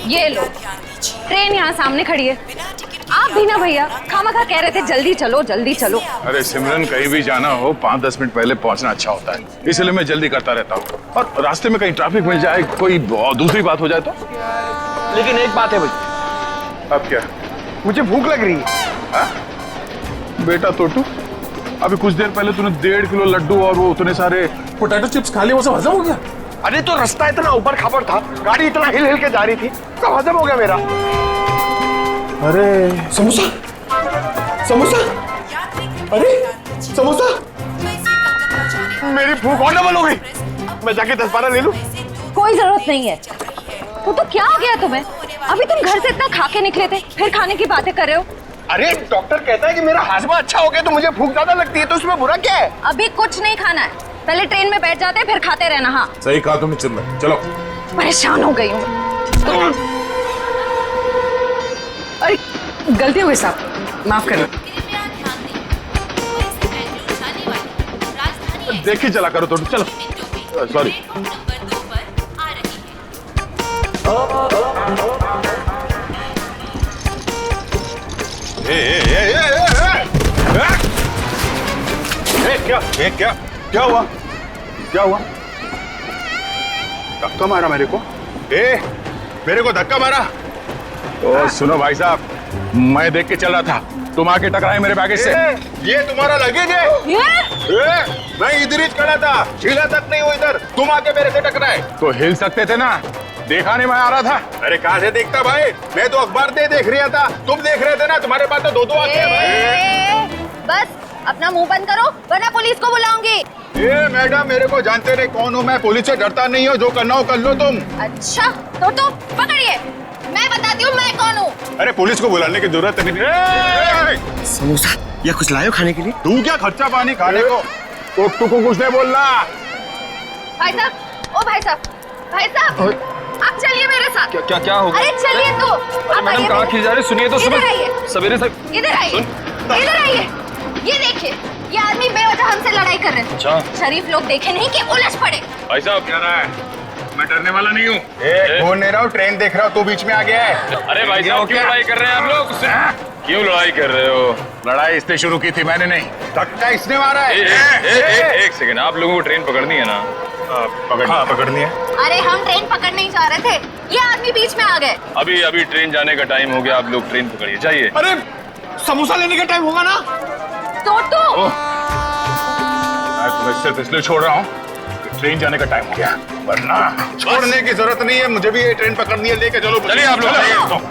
ये लो, ट्रेन यहाँ सामने खड़ी है। आप भी ना भैया, खामखा कह रहे थे जल्दी चलो जल्दी चलो। अरे सिमरन, कहीं भी जाना हो 5-10 मिनट पहले पहुंचना अच्छा होता है, इसलिए मैं जल्दी करता रहता हूँ। और रास्ते में कहीं ट्रैफिक मिल जाए, कोई दूसरी बात हो जाए तो। लेकिन एक बात है भाई। अब क्या? मुझे भूख लग रही है। हा? बेटा तोटू, अभी कुछ देर पहले तूने 1.5 किलो लड्डू और वो उतने सारे पोटैटो चिप्स खा लिए, वो सब हजम हो गया? अरे तो रास्ता इतना ऊपर खापर था, गाड़ी इतना हिल हिल के जा रही थी, सब हजम हो गया मेरा। अरे समोसा, समोसा, अरे समोसा, मेरी भूख और डबल हो गई। मैं जाके 10-12 ले लूं? कोई जरूरत नहीं है। वो तो क्या हो गया तुम्हें? अभी तुम घर से इतना खा के निकले थे, फिर खाने की बातें कर रहे हो। अरे डॉक्टर कहता है कि मेरा हाजमा अच्छा हो गया तो मुझे भूख ज्यादा लगती है, तो उसमें बुरा क्या है? अभी कुछ नहीं खाना है, पहले ट्रेन में बैठ जाते फिर खाते रहना। हाँ सही कहा तुमने चिन्मय, चलो। परेशान हो गई हूँ। अरे गलती हो गई साहब, माफ करो। देख ही चला करो तो, चलो। सॉरी। क्या हुआ? क्या हुआ? धक्का मारा मेरे को? मेरे को धक्का मारा। तो सुनो भाई साहब, मैं देख के चल रहा था, तुम आके टकराए मेरे बैगेज से। ये तुम्हारा लगेज है? मैं इधर ही खड़ा था, हिला तक नहीं हुई इधर, तुम आके मेरे से टकराए। तो हिल सकते थे ना, देखा नहीं मैं आ रहा था। अरे कहाँ से देखता भाई, मैं तो अखबार देख रहा था, तुम देख रहे थे ना, तुम्हारे पास तो दो आंखें हैं भाई। बस अपना मुंह बंद करो वरना पुलिस को बुलाऊंगी। ए मैडम, मेरे को जानते नहीं कौन हूँ मैं, पुलिस से डरता नहीं हो, जो करना हो कर लो तुम। अच्छा तो पकड़िए, मैं बताती हूँ मैं कौन हूँ। अरे पुलिस को बुलाने की जरूरत नहीं। समोसा या कुछ लायो खाने के लिए? तू क्या खर्चा पानी खाने को, टोटू को कुछ नहीं बोलना। भाई साहब, ओ भाई साहब, भाई साहब आप चलिए मेरे साथ। क्या क्या हो गया? अरे चलिए तो। अरे मैडम कहाँ खींच जा रहे, सुनिए तो सवेरे से। इधर आइए, इधर आइए। ये देखिए, ये आदमी बेवजह हमसे लड़ाई कर रहे हैं। अच्छा। शरीफ लोग देखे नहीं कि उलझ पड़े। भाई साहब क्या रहा है, मैं डरने वाला नहीं हूँ। फोन ले रहा हूँ, ट्रेन देख रहा हूँ, तू बीच में आ गया है। अरे भाई साहब क्यों लड़ाई कर रहे हैं आप लोग? क्यों लड़ाई कर रहे हो? लड़ाई इसने शुरू की थी, मैंने नहीं। धक्का इसने मारा है। एक सेकंड, आप लोगों को ट्रेन पकड़नी है ना? पकड़नी है। अरे हम ट्रेन पकड़ने ही जा रहे थे, ये आदमी बीच में आ गए। अभी ट्रेन जाने का टाइम हो गया, आप लोग ट्रेन पकड़िए, जाइए। अरे समोसा लेने का टाइम होगा ना? तो मैं तुम्हें सिर्फ इसलिए छोड़ रहा हूँ कि ट्रेन जाने का टाइम हो गया, वरना छोड़ने की जरूरत नहीं है, मुझे भी ये ट्रेन पकड़नी है, लेके चलो। चलिए आप लोग।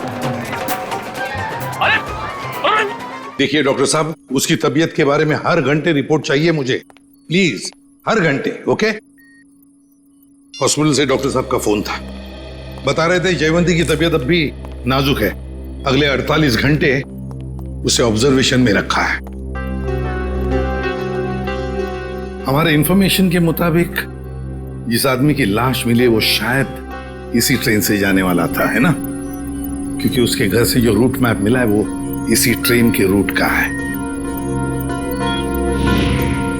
देखिए डॉक्टर साहब, उसकी तबीयत के बारे में हर घंटे रिपोर्ट चाहिए मुझे, प्लीज, हर घंटे। ओके? हॉस्पिटल से डॉक्टर साहब का फोन था, बता रहे थे जयवंती की तबीयत अब भी नाजुक है, अगले 48 घंटे उसे ऑब्जर्वेशन में रखा है। हमारे इंफॉर्मेशन के मुताबिक जिस आदमी की लाश मिली वो शायद इसी ट्रेन से जाने वाला था, है ना? क्योंकि उसके घर से जो रूट मैप मिला है वो इसी ट्रेन के रूट का है।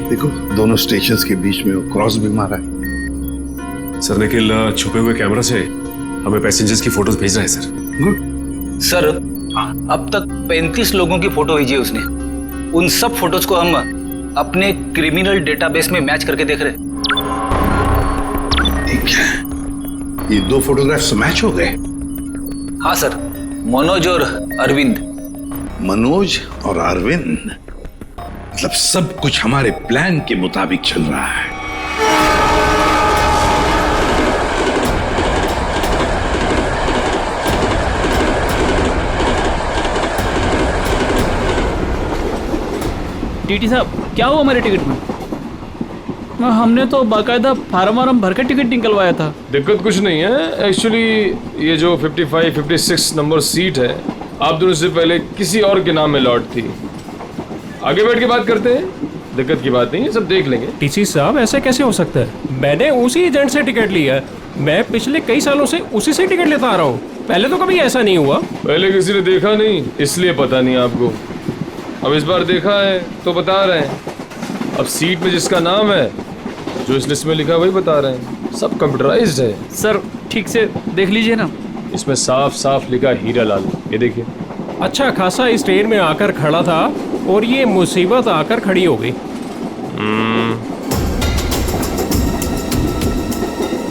देखो, दोनों स्टेशंस के बीच में वो क्रॉस भी मारा है। सर निखिल छुपे हुए कैमरा से हमें पैसेंजर्स की फोटोज भेज रहा है सर। गुड सर, अब तक 35 लोगों की फोटो भेजी है उसने। उन सब फोटोज को हम अपने क्रिमिनल डेटाबेस में मैच करके देख रहे हैं। ठीक है, ये 2 फोटोग्राफ्स मैच हो गए? हाँ सर, मनोज और अरविंद। मनोज और अरविंद, मतलब सब कुछ हमारे प्लान के मुताबिक चल रहा है। टीटी साहब, क्या हुआ हमारे टिकट में? हमने तो बाकायदा फार्म भर के टिकट निकलवाया था। दिक्कत कुछ नहीं है एक्चुअली, ये जो 55, 56 नंबर सीट है आप दोनों से पहले किसी और के नाम में लॉट थी। आगे बैठ के बात करते हैं, दिक्कत की बात नहीं है, सब देख लेंगे। टीसी साहब ऐसे कैसे हो सकता है? मैंने उसी एजेंट से टिकट लिया है, मैं पिछले कई सालों से उसी से टिकट लेता आ रहा हूँ, पहले तो कभी ऐसा नहीं हुआ। पहले किसी ने देखा नहीं इसलिए पता नहीं आपको, अब इस बार देखा है तो बता रहे हैं। अब सीट में जिसका नाम है, जो इस लिस्ट में लिखा वही बता रहे हैं, सब कंप्यूटराइज्ड है। सर ठीक से देख लीजिए ना, इसमें साफ साफ लिखा हीरा लाल, ये देखिए। अच्छा खासा इस ट्रेन में आकर खड़ा था और ये मुसीबत आकर खड़ी हो गई।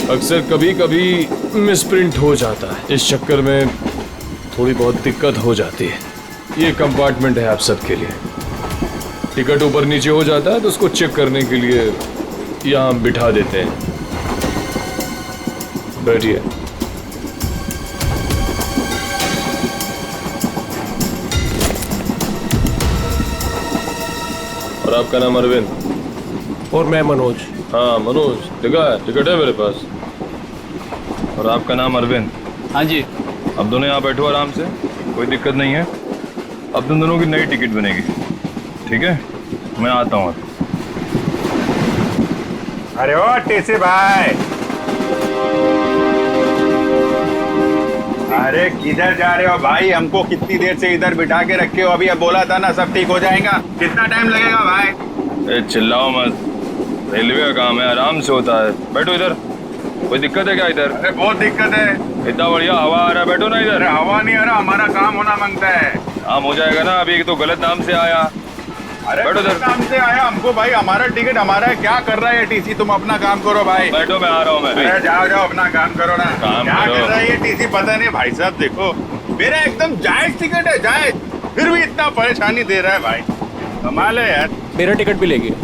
अक्सर कभी कभी मिसप्रिंट हो जाता है, इस चक्कर में थोड़ी बहुत दिक्कत हो जाती है। ये कंपार्टमेंट है आप सबके लिए, टिकट ऊपर नीचे हो जाता है तो उसको चेक करने के लिए यहाँ बिठा देते हैं। बैठिए। और आपका नाम अरविंद? और मैं मनोज। हाँ मनोज, दिखा है, टिकट है मेरे पास। और आपका नाम अरविंद? हाँ जी। अब दोनों यहाँ बैठो आराम से, कोई दिक्कत नहीं है। अब तुम दोनों की नई टिकट बनेगी, ठीक है? मैं आता हूँ। अरे ओ टीसी भाई, अरे किधर जा रहे हो भाई? हमको कितनी देर से इधर बिठा के रखे हो? अभी अब बोला था ना सब ठीक हो जाएगा, कितना टाइम लगेगा भाई? चिल्लाओ मत, रेलवे का काम है, आराम से होता है। बैठो इधर, कोई दिक्कत है क्या इधर? अरे बहुत दिक्कत है, इतना बढ़िया हवा आ रहा है, बैठो ना इधर। हवा नहीं आ रहा, हमारा काम होना मांगता है। काम हो जाएगा ना, अभी एक तो गलत नाम से आया, अरे काम से आया हमको भाई, हमारा टिकट हमारा है, क्या कर रहा है टीसी? तुम अपना काम करो भाई। बैठो, मैं आ रहा हूँ। मैं अरे जाओ जाओ अपना काम करो ना। क्या करो। कर रहा है ये टीसी पता नहीं भाई साहब। देखो मेरा एकदम जायज टिकट है, जायज, फिर भी इतना परेशानी दे रहा है भाई, कमाल है यार। मेरा टिकट भी ले गया।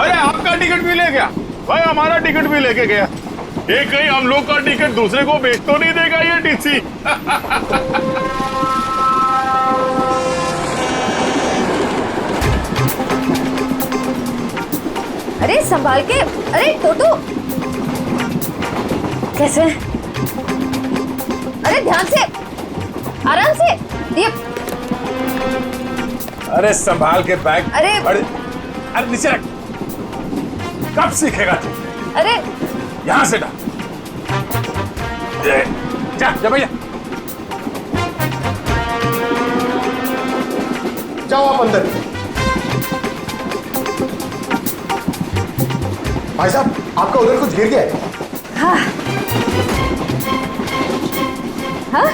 अरे आपका टिकट भी ले गया भाई, हमारा टिकट भी लेके गया। ये कहीं हम लोग का टिकट दूसरे को बेच तो नहीं देगा ये टीसी? अरे संभाल के, अरे टोटो कैसे? अरे ध्यान से, आराम से ये। अरे संभाल के बैग। अरे अरे नीचे रख। कब सीखेगा तू? अरे यहां से डाल। जा जा भैया, जाओ आप अंदर। भाई साहब आपका उधर कुछ गिर गया है। हाँ हाँ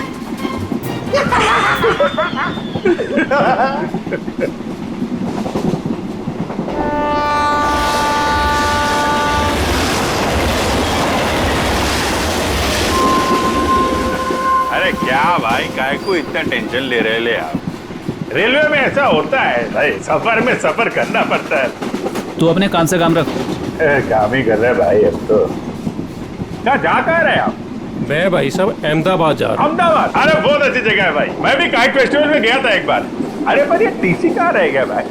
अरे क्या भाई, काहे को इतना टेंशन ले रहे ले आप? रेलवे में ऐसा होता है भाई, सफर में सफर करना पड़ता है। तू अपने काम से काम रख। काम ही कर रहे भाई अब तो। क्या जा कह रहे आप? मैं भाई साहब अहमदाबाद जा रहा हूँ। अहमदाबाद? अरे बहुत अच्छी जगह है भाई, मैं भी काइट फेस्टिवल में गया था एक बार। अरे पर ये टीसी कहाँ रह गया भाई?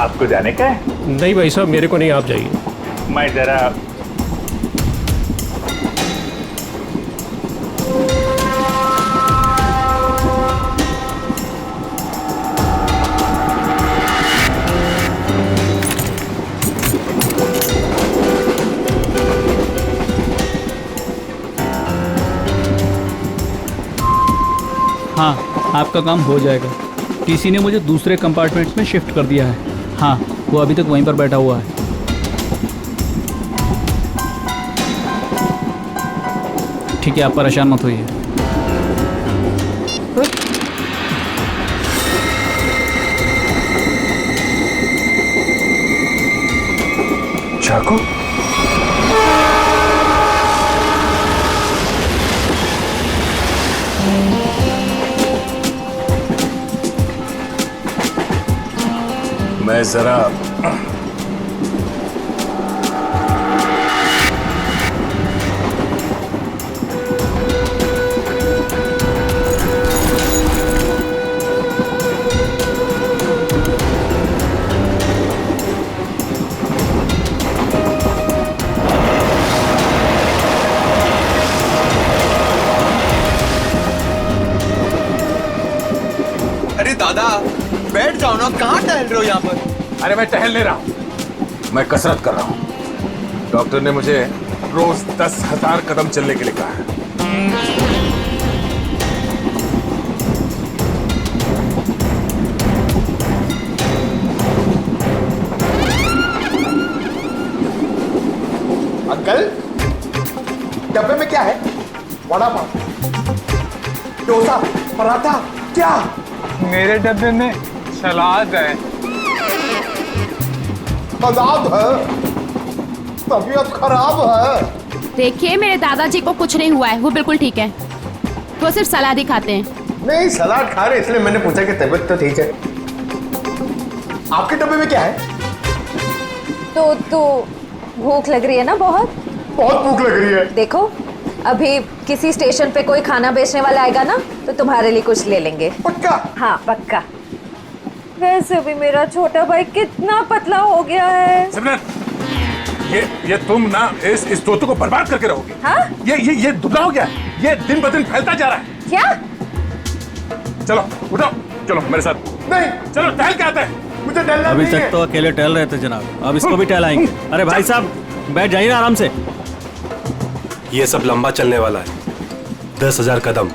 आपको जाने का है? नहीं भाई साहब मेरे को नहीं, आप जाइए। मैं जरा हाँ आपका काम हो जाएगा। टीसी ने मुझे दूसरे कंपार्टमेंट में शिफ्ट कर दिया है। हाँ वो अभी तक वहीं पर बैठा हुआ है। ठीक है आप परेशान मत होइए। चाकू? मैं जरा अरे दादा बैठ जाओ ना, कहाँ टहल रहे हो यहाँ पर? अरे मैं टहल नहीं रहा हूं, मैं कसरत कर रहा हूं। डॉक्टर ने मुझे रोज 10,000 कदम चलने के लिए कहा है। अंकल डब्बे में क्या है? वड़ा पाव, डोसा, पराठा, क्या? मेरे डब्बे में सलाद है। सलाद है? तबीयत खराब है। देखिए मेरे दादाजी को कुछ नहीं हुआ है, वो बिल्कुल ठीक है। वो सिर्फ सलाद ही खाते हैं। नहीं सलाद खा रहे इसलिए मैंने पूछा कि तबीयत तो ठीक है। आपके डब्बे में क्या है? तो भूख लग रही है ना? बहुत भूख लग रही है। देखो अभी किसी स्टेशन पे कोई खाना बेचने वाला आएगा ना तो तुम्हारे लिए कुछ ले लेंगे। पक्का? हाँ पक्का। वैसे भी मेरा छोटा भाई कितना पतला हो गया है। सिमरन, ये तुम ना इस तोते को बर्बाद करके रहोगे। हाँ? ये दुबला हो गया, ये दिन ब दिन फैलता जा रहा है। क्या? चलो उठो, चलो मेरे साथ। नहीं चलो टहल के आते हैं। मुझे डरना अभी नहीं तक है। तो अकेले टहल रहे थे जनाब, अब इसको भी टहलाएंगे। अरे भाई साहब बैठ जाइए ना आराम से। ये सब लंबा चलने वाला है। 10,000 कदम।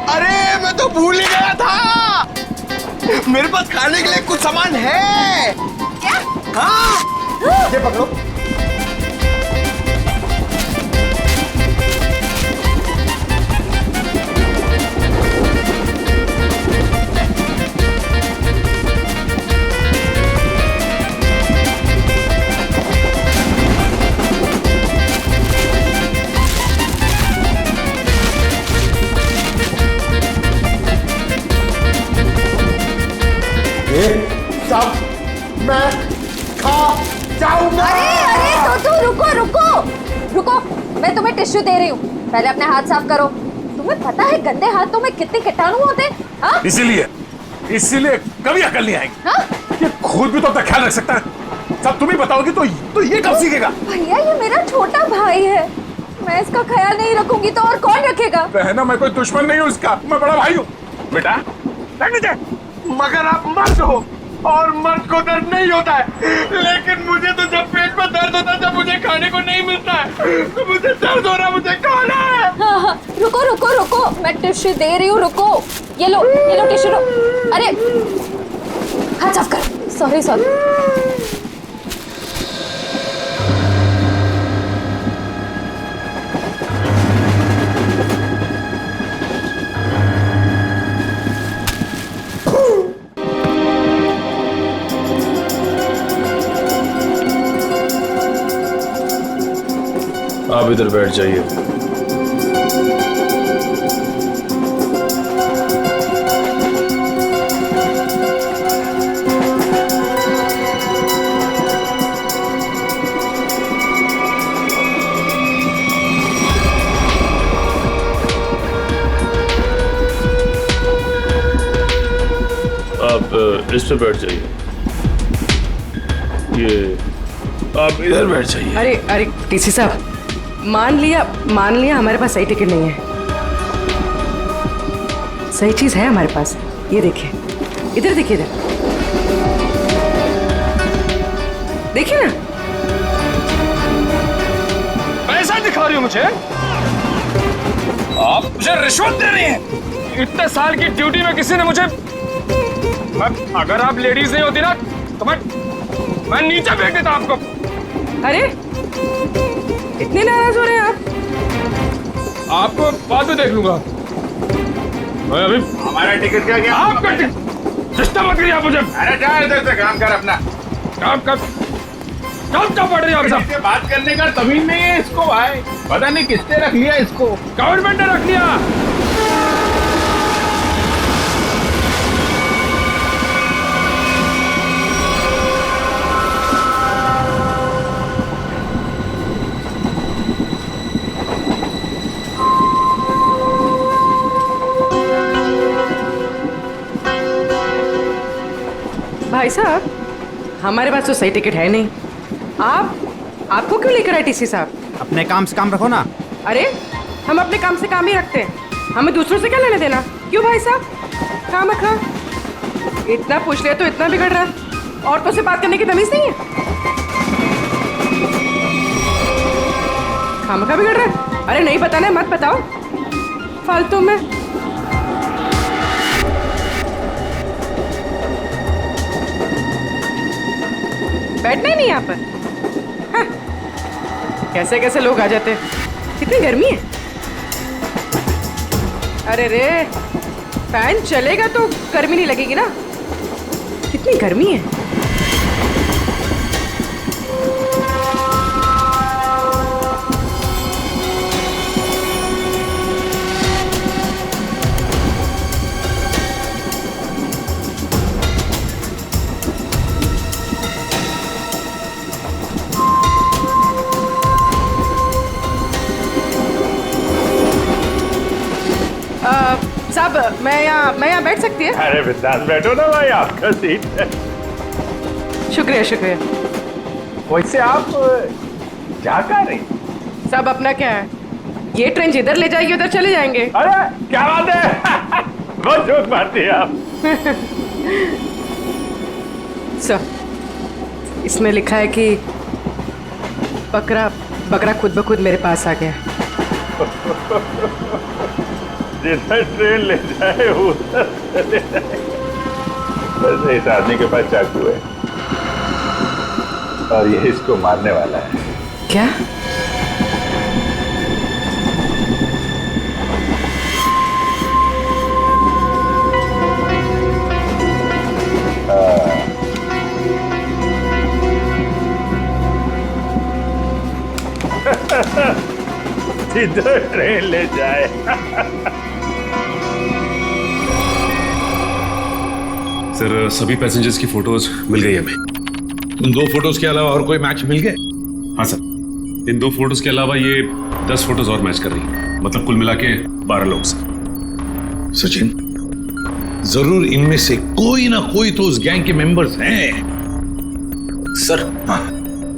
अरे मैं तो भूल ही गया था, मेरे पास खाने के लिए कुछ सामान है। क्या? हाँ, ये पकड़ो। सब मैं खा जाऊंगा। अरे तो रुको रुको रुको, मैं तुम्हें टिश्यू दे रही हूँ, पहले अपने हाथ साफ करो। तुम्हें पता है गंदे हाथों में कितने कीटाणु होते हैं? हाँ? इसीलिए कभी अकल नहीं आएगी। हाँ? ये खुद भी तो अपना ख्याल रख सकता है, सब तुम ही बताओगी तो ये कब सीखेगा? भैया ये मेरा छोटा भाई है, मैं इसका ख्याल नहीं रखूंगी तो और कौन रखेगा? बहना मैं कोई दुश्मन नहीं हूँ उसका, मैं बड़ा भाई हूँ। बेटा मगर आप मर्द हो और मर्द को दर्द नहीं होता है, लेकिन मुझे तो जब पेट में दर्द होता है, जब मुझे खाने को नहीं मिलता है तो मुझे दर्द हो रहा, मुझे खाना है। हाँ हाँ रुको रुको रुको, मैं टिश्यू दे रही हूँ, रुको। ये लो टिश्यू लो। अरे हाथ साफ कर। Sorry sorry. आप इधर बैठ जाइए। आप इस पे बैठ जाइए। ये आप इधर बैठ जाइए। अरे अरे टीसी साहब, मान लिया हमारे पास सही टिकट नहीं है। सही चीज है हमारे पास, ये देखिए, इधर देखिए, इधर देखिए ना। पैसा दिखा रही हो मुझे? आप मुझे रिश्वत दे रही हैं। इतने साल की ड्यूटी में किसी ने मुझे, अगर आप लेडीज नहीं होती ना तो मैं नीचे फेंक देता आपको। अरे इतने नाराज हो रहे हैं आप? आपको बाद में देख लूंगा। मैं अभी हमारा टिकट क्या गया? आपका टिकट सिस्टम मत करिए आप मुझे। अरे जा इधर से, काम कर अपना। काम क्या पड़ रही है आप सब? इससे बात करने का तमीज नहीं है इसको भाई, पता नहीं किसने रख लिया इसको। गवर्नमेंट ने रख लिया। भाई साहब, हमारे पास तो सही टिकट है नहीं। आपको क्यों लेकर आए टीसी साहब? अपने काम से काम रखो ना। अरे हम अपने काम से काम ही रखते हैं, हमें दूसरों से क्या लेने देना? क्यों भाई साहब? काम रखा, इतना पूछ लिया तो इतना बिगड़ रहा है। औरतों से बात करने की तमीज नहीं है। खामखा बिगड़ रहा है। अरे नहीं बताना, मत बताओ फालतू में। बैठना ही नहीं यहाँ पर। हाँ। कैसे कैसे लोग आ जाते हैं। कितनी गर्मी है। अरे रे, फैन चलेगा तो गर्मी नहीं लगेगी ना। कितनी गर्मी है। साहब, मैं यहाँ बैठ सकती है? अरे बिंदास बैठो ना भाई, आपका सीट है। शुक्रिया शुक्रिया। वैसे आप जा कहाँ रही? सब अपना क्या है, ये ट्रेन जिधर ले जाएगी उधर चले जाएंगे। अरे क्या बात है बहुत जोक मारती है आप। सर इसमें लिखा है कि बकरा खुद ब खुद मेरे पास आ गया। जिधर ट्रेन ले जाए उधर चले जाए। वैसे इस आदमी के पास चाकू है और ये इसको मारने वाला है। क्या? जिधर ट्रेन ले जाए। सर सभी पैसेंजर्स की फोटोज मिल गई हमें। उन 2 फोटोज के अलावा और कोई मैच मिल गए? हाँ सर, इन 2 फोटोज के अलावा ये 10 फोटोज और मैच कर रही है, मतलब कुल मिला के 12 लोग सर। सचिन, जरूर इनमें से कोई ना कोई तो उस गैंग के मेंबर्स हैं। सर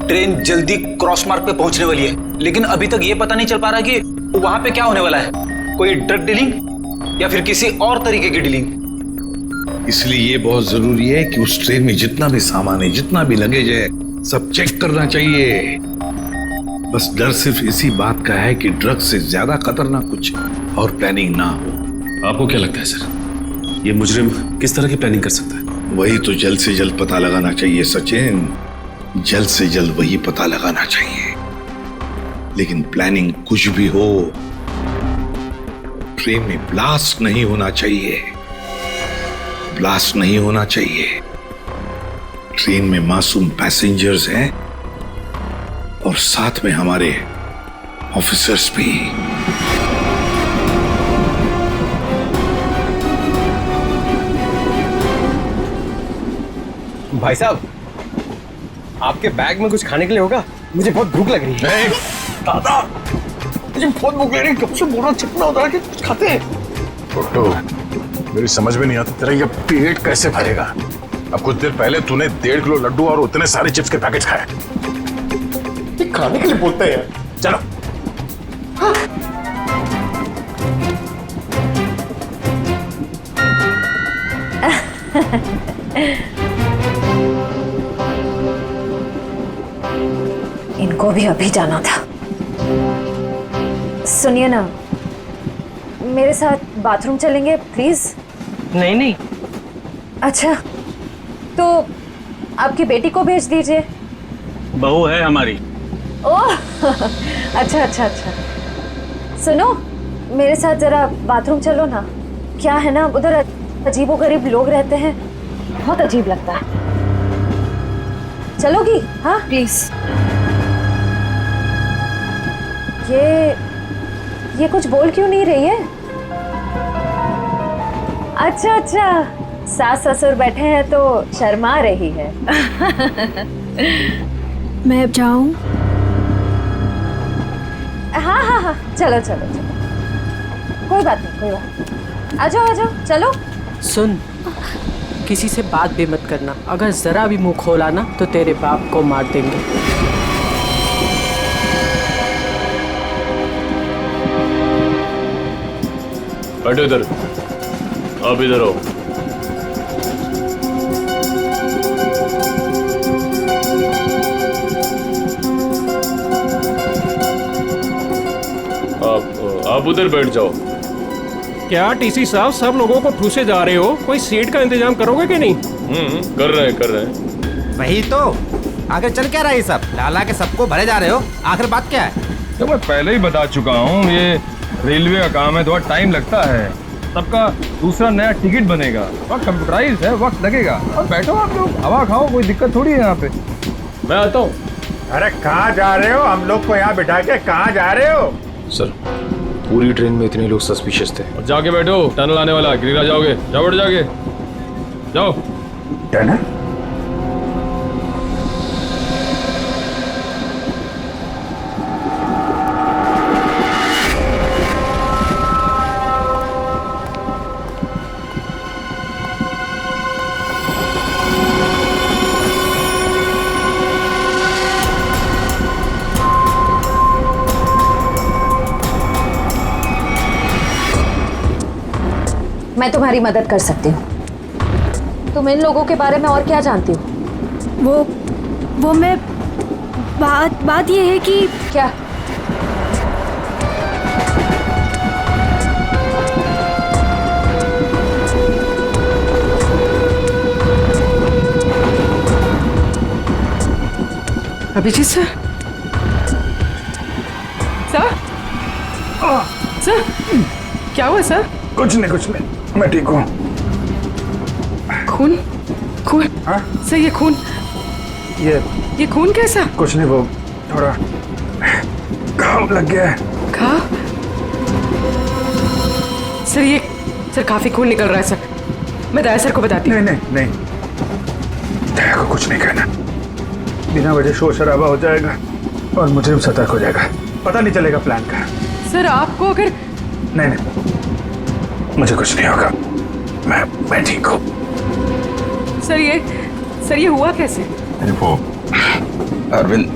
ट्रेन जल्दी क्रॉस मार्क पे पहुंचने वाली है, लेकिन अभी तक ये पता नहीं चल पा रहा कि वहां पे क्या होने वाला है। कोई ड्रग डीलिंग या फिर किसी और तरीके की डीलिंग। इसलिए ये बहुत जरूरी है कि उस ट्रेन में जितना भी सामान है, जितना भी लगेज है, सब चेक करना चाहिए। बस डर सिर्फ इसी बात का है कि ड्रग से ज्यादा खतरनाक कुछ और प्लानिंग ना हो। आपको क्या लगता है सर, ये मुजरिम किस तरह की प्लानिंग कर सकता है? वही तो जल्द से जल्द पता लगाना चाहिए सचिन, जल्द से जल्द वही पता लगाना चाहिए। लेकिन प्लानिंग कुछ भी हो, ट्रेन में ब्लास्ट नहीं होना चाहिए। ब्लास्ट नहीं होना चाहिए। ट्रेन में मासूम पैसेंजर्स हैं और साथ में हमारे ऑफिसर्स भी। भाई साहब, आपके बैग में कुछ खाने के लिए होगा? मुझे बहुत भूख लग रही है। दादा, मुझे बहुत भूख लग रही है। कब से बोरा चिपना होता है कि कुछ खाते हैं। फोटो मेरी समझ में नहीं आता, तेरा ये पेट कैसे भरेगा? अब कुछ देर पहले तूने 1.5 किलो लड्डू और उतने सारे चिप्स के पैकेट खाए। ये खाने के लिए बोलते हैं यार। चलो। हाँ। इनको भी अभी जाना था। सुनिए ना, मेरे साथ बाथरूम चलेंगे प्लीज? नहीं नहीं। अच्छा, तो आपकी बेटी को भेज दीजिए। बहू है हमारी। ओह अच्छा अच्छा अच्छा। सुनो, मेरे साथ जरा बाथरूम चलो ना। क्या है ना, उधर अजीबोगरीब लोग रहते हैं, बहुत अजीब लगता है। चलोगी? हाँ प्लीज। ये कुछ बोल क्यों नहीं रही है? अच्छा अच्छा, सास ससुर बैठे हैं तो शर्मा रही है। मैं अब जाऊं? हाँ हाँ हाँ, चलो चलो चलो, कोई बात नहीं कोई बात नहीं। आ जाओ चलो। सुन, किसी से बात भी मत करना। अगर जरा भी मुंह खोला ना तो तेरे बाप को मार देंगे। बैठो इधर, आप इधर आओ। आप उधर बैठ जाओ। क्या टीसी साहब सब लोगों को ठूसे जा रहे हो? कोई सीट का इंतजाम करोगे कि नहीं? कर रहे हैं। वही तो, आगे चल क्या रहा है सब? लाला के सबको भरे जा रहे हो, आखिर बात क्या है? तो मैं पहले ही बता चुका हूँ, ये रेलवे का काम है, थोड़ा टाइम लगता है। सबका दूसरा नया टिकट बनेगा, वक्त कंप्यूटराइज है, वक्त लगेगा। और बैठो आप लोग, हवा खाओ, कोई दिक्कत थोड़ी है यहाँ पे। मैं आता हूँ। अरे कहाँ जा रहे हो? हम लोग को यहाँ बिठा के कहाँ जा रहे हो? सर, पूरी ट्रेन में इतने लोग सस्पिशियस थे। और जाके बैठो, टनल आने वाला, गिरा जाओगे। जाओ बैठ, जाके जाओ। टनल? मैं तुम्हारी मदद कर सकती हूँ। तुम इन लोगों के बारे में और क्या जानती हो? वो मैं बात ये है कि क्या? अभिजीत सर, सर क्या हुआ सर? कुछ नहीं, मैं ठीक हूँ। खून? हाँ? सर ये खून, ये खून कैसा? कुछ नहीं, वो थोड़ा घाव लग गया है। घाव? सर काफी खून निकल रहा है सर। मैं दया सर को बताती हूँ। नहीं, दया को कुछ नहीं कहना। बिना वजह शोर शराबा हो जाएगा और मुजरिम सतर्क हो जाएगा, पता नहीं चलेगा प्लान का। सर आपको अगर नहीं, मुझे कुछ नहीं होगा, मैं ठीक हूँ। सर ये हुआ कैसे? अरे वो अरविंद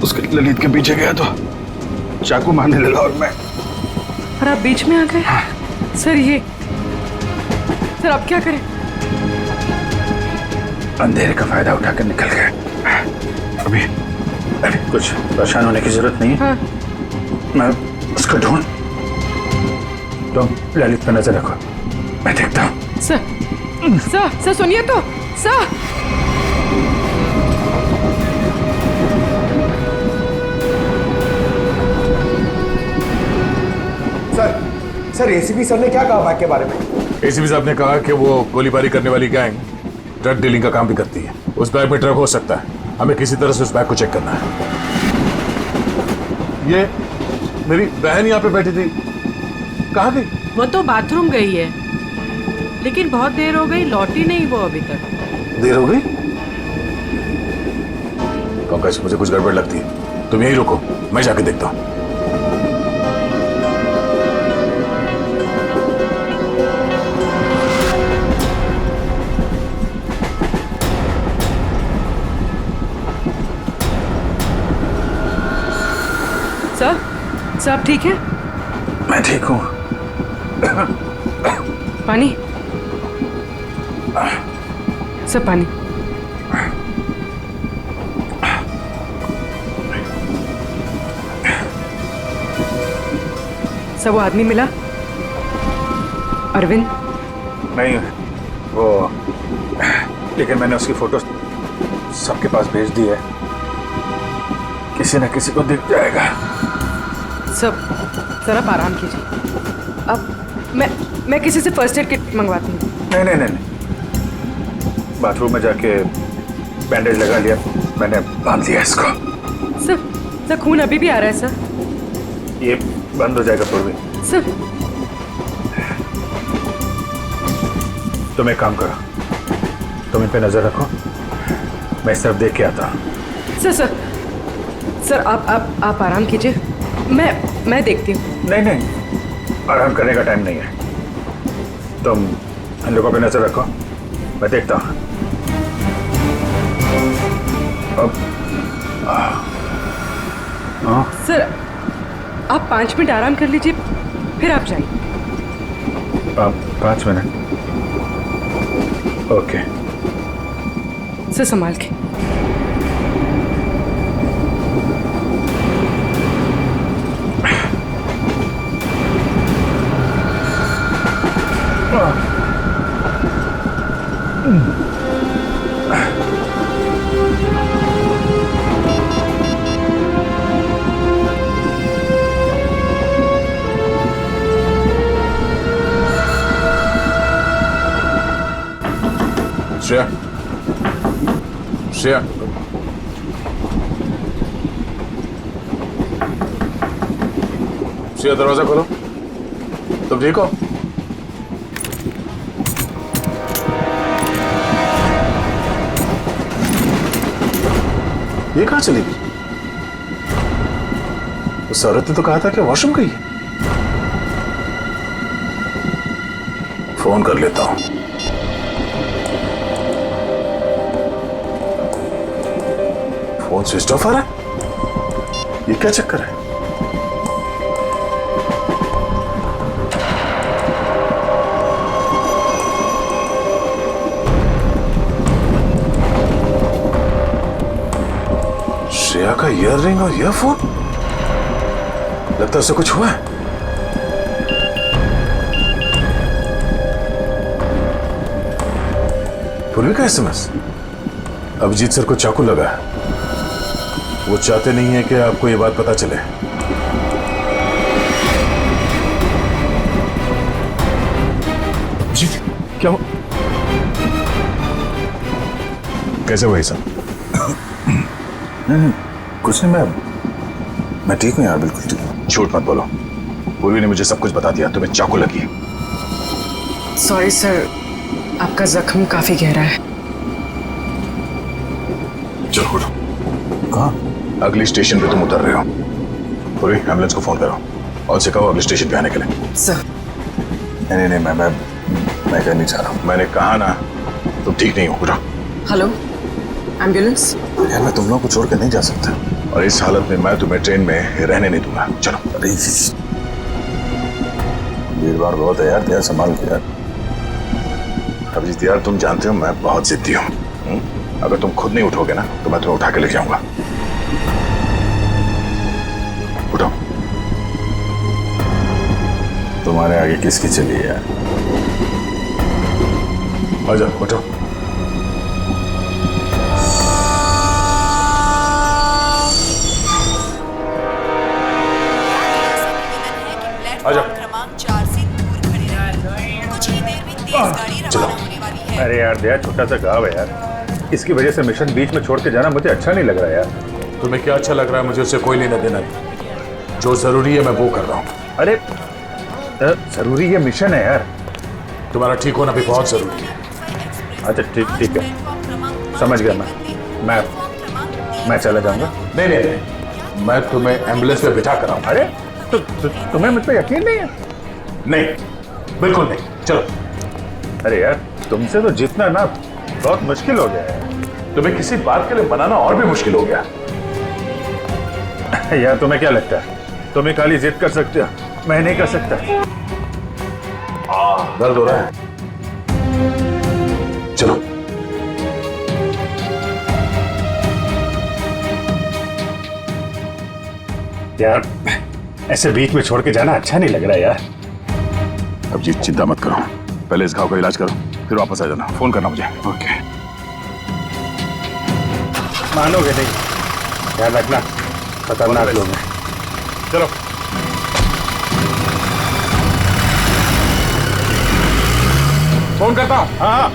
उसके ललित के पीछे गया तो चाकू मारने लगा और आप बीच में आ गए। हाँ। सर अब क्या करें? अंधेरे का फायदा उठाकर निकल गए। अभी कुछ परेशान होने की जरूरत नहीं है। हाँ। मैं उसको ढूंढ, तुम ललित पर नजर रखो, मैं देखता हूँ। सर सुनिए तो। सर एसीपी सर ने क्या कहा बैग के बारे में? एसीपी साहब ने कहा कि वो गोलीबारी करने वाली गैंग ड्रग डीलिंग का काम भी करती है। उस बैग में ड्रग हो सकता है, हमें किसी तरह से उस बैग को चेक करना है। ये मेरी बहन यहाँ पे बैठी थी, कहाँ गई? वो तो बाथरूम गई है, लेकिन बहुत देर हो गई, लौटी नहीं वो अभी तक। देर हो गई? पंकज, मुझे कुछ गड़बड़ लगती है, तुम यहीं रुको, मैं जाके देखता हूँ। सर आप ठीक है? मैं ठीक हूँ। पानी? सब पानी। सब वो आदमी मिला? अरविंद? नहीं, वो लेकिन मैंने उसकी फोटो सबके पास भेज दी है, किसी न किसी को दिख जाएगा। सर आप आराम कीजिए। अब मैं किसी से फर्स्ट एड किट मंगवाती हूँ। नहीं, बाथरूम में जाके बैंडेज लगा लिया, मैंने बांध लिया इसको। सर खून अभी भी आ रहा है सर। ये बंद हो जाएगा पूर्वी। सर तुम एक काम करो, तुम इन पे नजर रखो, मैं इस तरफ देख के आता हूँ। सर आप आराम कीजिए, मैं देखती हूँ। नहीं, आराम करने का टाइम नहीं है, तुम इन लोगों पे नजर रखो, मैं देखता हूँ। सर आप 5 मिनट आराम कर लीजिए, फिर आप जाइए। 5 मिनट? ओके। सर संभाल के। श्रेया, दरवाजा खोलो। तुम ठीक हो? ये कहाँ चली गई? उस औरत ने तो कहा था कि वॉशरूम गई है। फोन कर लेता हूं। फोन स्विच ऑफ आ रहा है, ये क्या चक्कर है? ईयररिंग और ईयरफोन, लगता है उससे कुछ हुआ है। पूर्वी का एसएमएस। अभिजीत सर को चाकू लगा है। वो चाहते नहीं है कि आपको ये बात पता चले। अभिजीत क्या हुआ? कैसे हुआ ये सब? कुछ नहीं, मैं ठीक हूँ यार, बिल्कुल ठीक हूँ। झूठ मत बोलो। पूर्वी ने मुझे सब कुछ बता दिया। तुम्हें चाकू लगी है। सॉरी सर, आपका जख्म काफी गहरा है। चलो उठो। कहाँ? अगली स्टेशन पे तुम उतर रहे हो। पूर्वी एम्बुलेंस को फोन करो और उसे कहो अगले स्टेशन पे आने के लिए। सर नहीं, मैं कहना नहीं चाह रहा हूँ। मैंने कहा ना, तुम ठीक नहीं हो। उठो। Hello, ambulance? यार मैं तुम लोगों को छोड़ कर नहीं जा सकता, और इस हालत में मैं तुम्हें ट्रेन में रहने नहीं दूंगा। चलो। अरे भीड़ भाड़ बहुत है यार, तेरा संभाल के यार। अभिजीत यार, तुम जानते हो मैं बहुत जिद्दी हूँ। अगर तुम खुद नहीं उठोगे ना तो मैं तुम्हें उठा के ले जाऊंगा। उठो। तुम्हारे आगे किसकी चली है यार? आ जाओ, उठो। क्रमांक 4 से दूर खड़े रहें। कुछ ही देर में तेज गाड़ी रवाना होने वाली है। अरे यार दया, छोटा सा गाँव है यार, इसकी वजह से मिशन बीच में छोड़ के जाना मुझे अच्छा नहीं लग रहा यार। तुम्हें क्या अच्छा लग रहा है? मुझे उससे कोई लेना देना नहीं। जो जरूरी है मैं वो कर रहा हूँ। अरे जरूरी ये मिशन है यार। तुम्हारा ठीक होना भी बहुत जरूरी है। अच्छा ठीक है, समझ गया। मैं चला जाऊंगा। नहीं, मैं तुम्हें एम्बुलेंस पे बिठा कर आऊंगा। अरे तो तुम्हें मुझ पर यकीन नहीं है? नहीं, बिल्कुल नहीं। चलो। अरे यार, तुमसे तो जीतना ना बहुत मुश्किल हो गया है। तुम्हें किसी बात के लिए मनाना और भी मुश्किल हो गया। यार तुम्हें क्या लगता है तुम ही खाली जिद कर सकते हो, मैं नहीं कर सकता? दर्द हो रहा है। चलो। यार ऐसे बीच में छोड़ के जाना अच्छा नहीं लग रहा यार। अभिजीत चिंता मत करो, पहले इस घाव का इलाज करो, फिर वापस आ जाना। फोन करना मुझे। ओके। मानोगे नहीं, ध्यान रखना, खतरनाक लोग हैं। चलो। फोन करता हूँ। हाँ।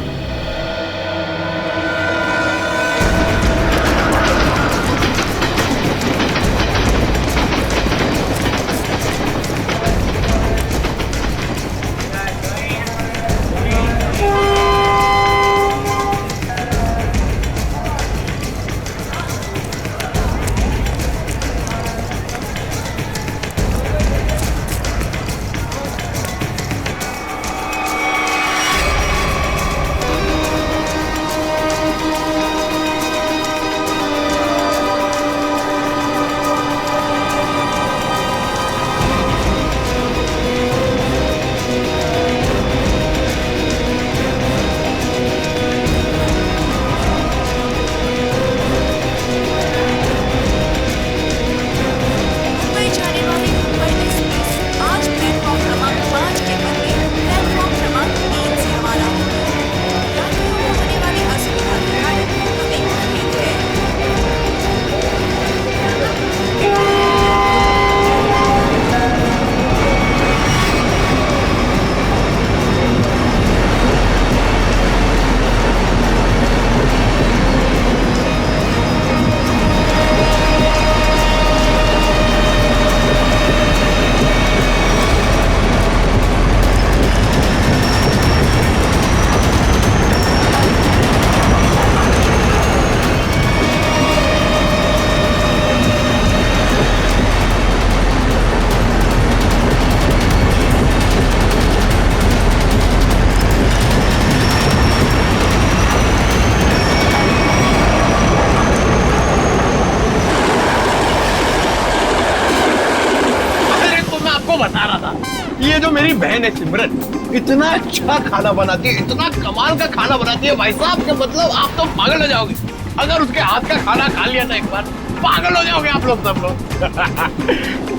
ये जो मेरी बहन है सिमरन, इतना अच्छा खाना बनाती है, इतना कमाल का खाना बनाती है भाई साहब, कि मतलब आप तो पागल हो जाओगे। अगर उसके हाथ का खाना खा लिया ना एक बार, पागल हो जाओगे आप लोग सब लोग।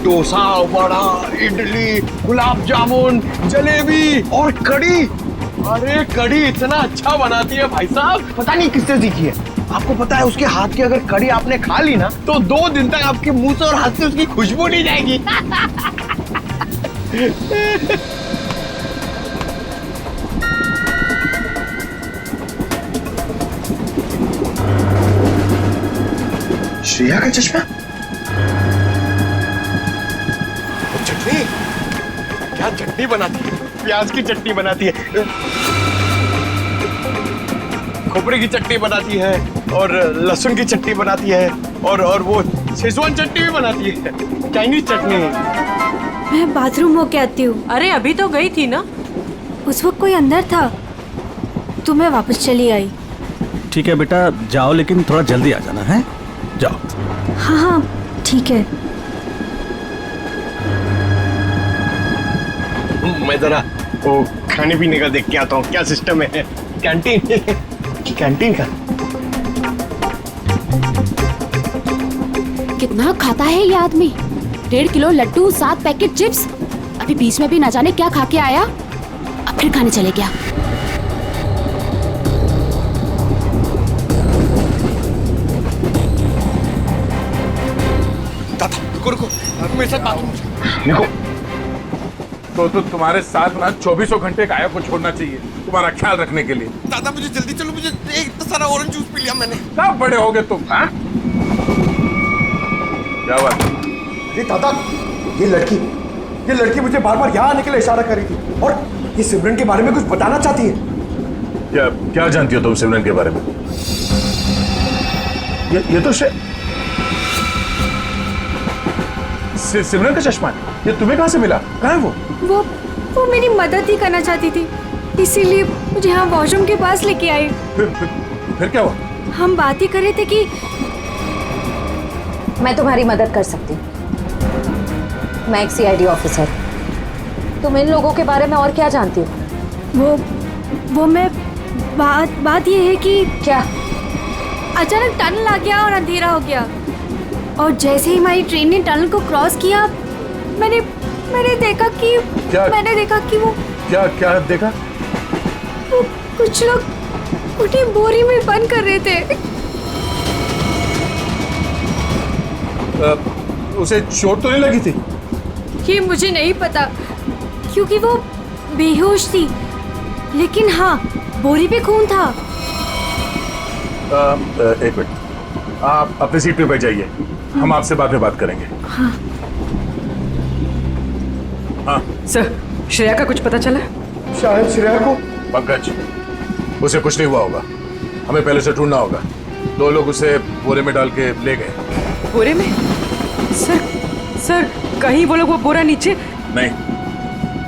डोसा, वड़ा, इडली, गुलाब जामुन, जलेबी और कढ़ी। अरे कढ़ी इतना अच्छा बनाती है भाई साहब, पता नहीं किससे सीखी है। आपको पता है उसके हाथ की अगर कढ़ी आपने खा ली ना तो 2 दिन तक आपके मुंह से और हाथ से उसकी खुशबू नहीं जाएगी। श्रेया का चश्मा, चटनी, क्या चटनी बनाती है, प्याज की चटनी बनाती है, खोपरे की चटनी बनाती है और लहसुन की चटनी बनाती है और वो शेजवान चटनी भी बनाती है, चाइनीज चटनी। मैं बाथरूम होके आती हूँ। अरे अभी तो गई थी ना। उस वक्त कोई अंदर था तो मैं वापस चली आई। ठीक है बेटा जाओ, लेकिन थोड़ा जल्दी आ जाना है। जाओ। हाँ हाँ ठीक है। मैं जरा वो खाने पीने का देख के आता हूँ क्या सिस्टम है कैंटीन कैंटीन का। कितना खाता है ये आदमी? 1.5 किलो लड्डू, 7 पैकेट चिप्स। अभी बीच में भी ना जाने क्या खा के आया, अब फिर खाने चले गया। रुको, मेरे साथ बात निको, तो तुम्हारे साथ ना 24 घंटे गाया को छोड़ना चाहिए तुम्हारा ख्याल रखने के लिए। दादा मुझे जल्दी चलो, मुझे इतना सारा ऑरेंज जूस पी लिया मैंने। कब बड़े होगे तुम? हाँ? क्या बात? अरे दादा, ये लड़की मुझे बार बार यहाँ आने के लिए इशारा कर रही थी और ये सिमरन के बारे में कुछ बताना चाहती है। क्या जानती हो तुम सिमरन के बारे में? ये तो सिमरन का चश्मा है। ये तुम्हें कहाँ से मिला? कहाँ है वो मेरी मदद ही करना चाहती थी, इसीलिए मुझे यहाँ वॉशरूम के पास लेके आई। फिर क्या हुआ? हम बात ही कर रहे थे कि मैं तुम्हारी मदद कर सकती हूँ। मैं एक CID ऑफिसर। तुम इन लोगों के बारे में और क्या जानती हो? वो मैं बात ये है कि क्या अचानक टनल आ गया और अंधेरा हो गया, और जैसे ही हमारी ट्रेन ने टनल को क्रॉस किया मैंने देखा कि वो क्या देखा? वो कुछ लोग उठी बोरी में बंद कर रहे थे। उसे चोट तो नहीं लगी थी? ये मुझे नहीं पता क्योंकि वो बेहोश थी, लेकिन हाँ बोरी पे खून था। एक मिनट, आप अपनी सीट पे बैठ जाइए, हम आपसे बाद में बात करेंगे। हाँ। हाँ सर, श्रेया का कुछ पता चला? शायद श्रेया को। पंकज, उसे कुछ नहीं हुआ होगा, हमें पहले से ढूंढना होगा। 2 लोग उसे बोरे में डाल के ले गए। बोरे में? सर कहीं वो लोग वो बोरा नीचे? नहीं,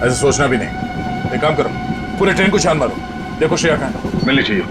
ऐसे सोचना भी नहीं। एक काम करो, पूरे ट्रेन को छान मारो, देखो श्रेया कहाँ है। मिलनी चाहिए।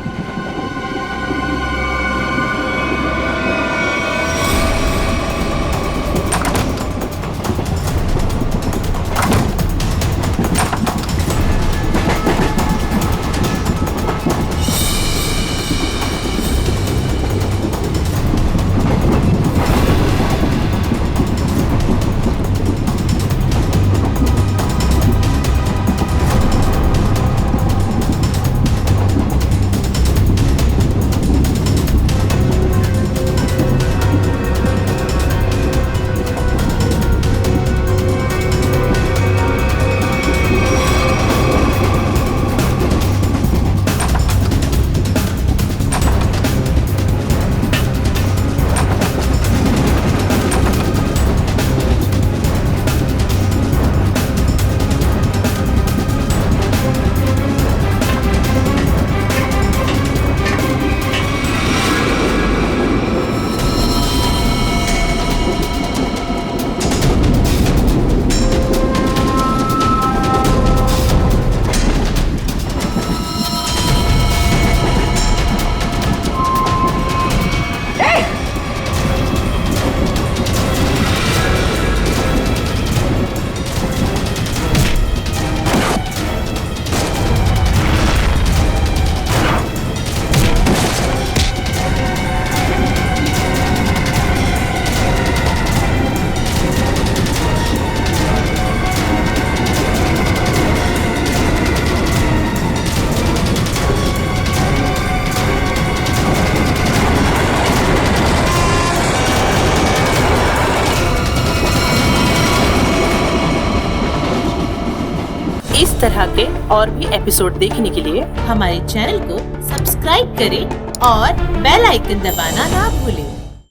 इस तरह के और भी एपिसोड देखने के लिए हमारे चैनल को सब्सक्राइब करें और बेल आइकन दबाना ना भूलें।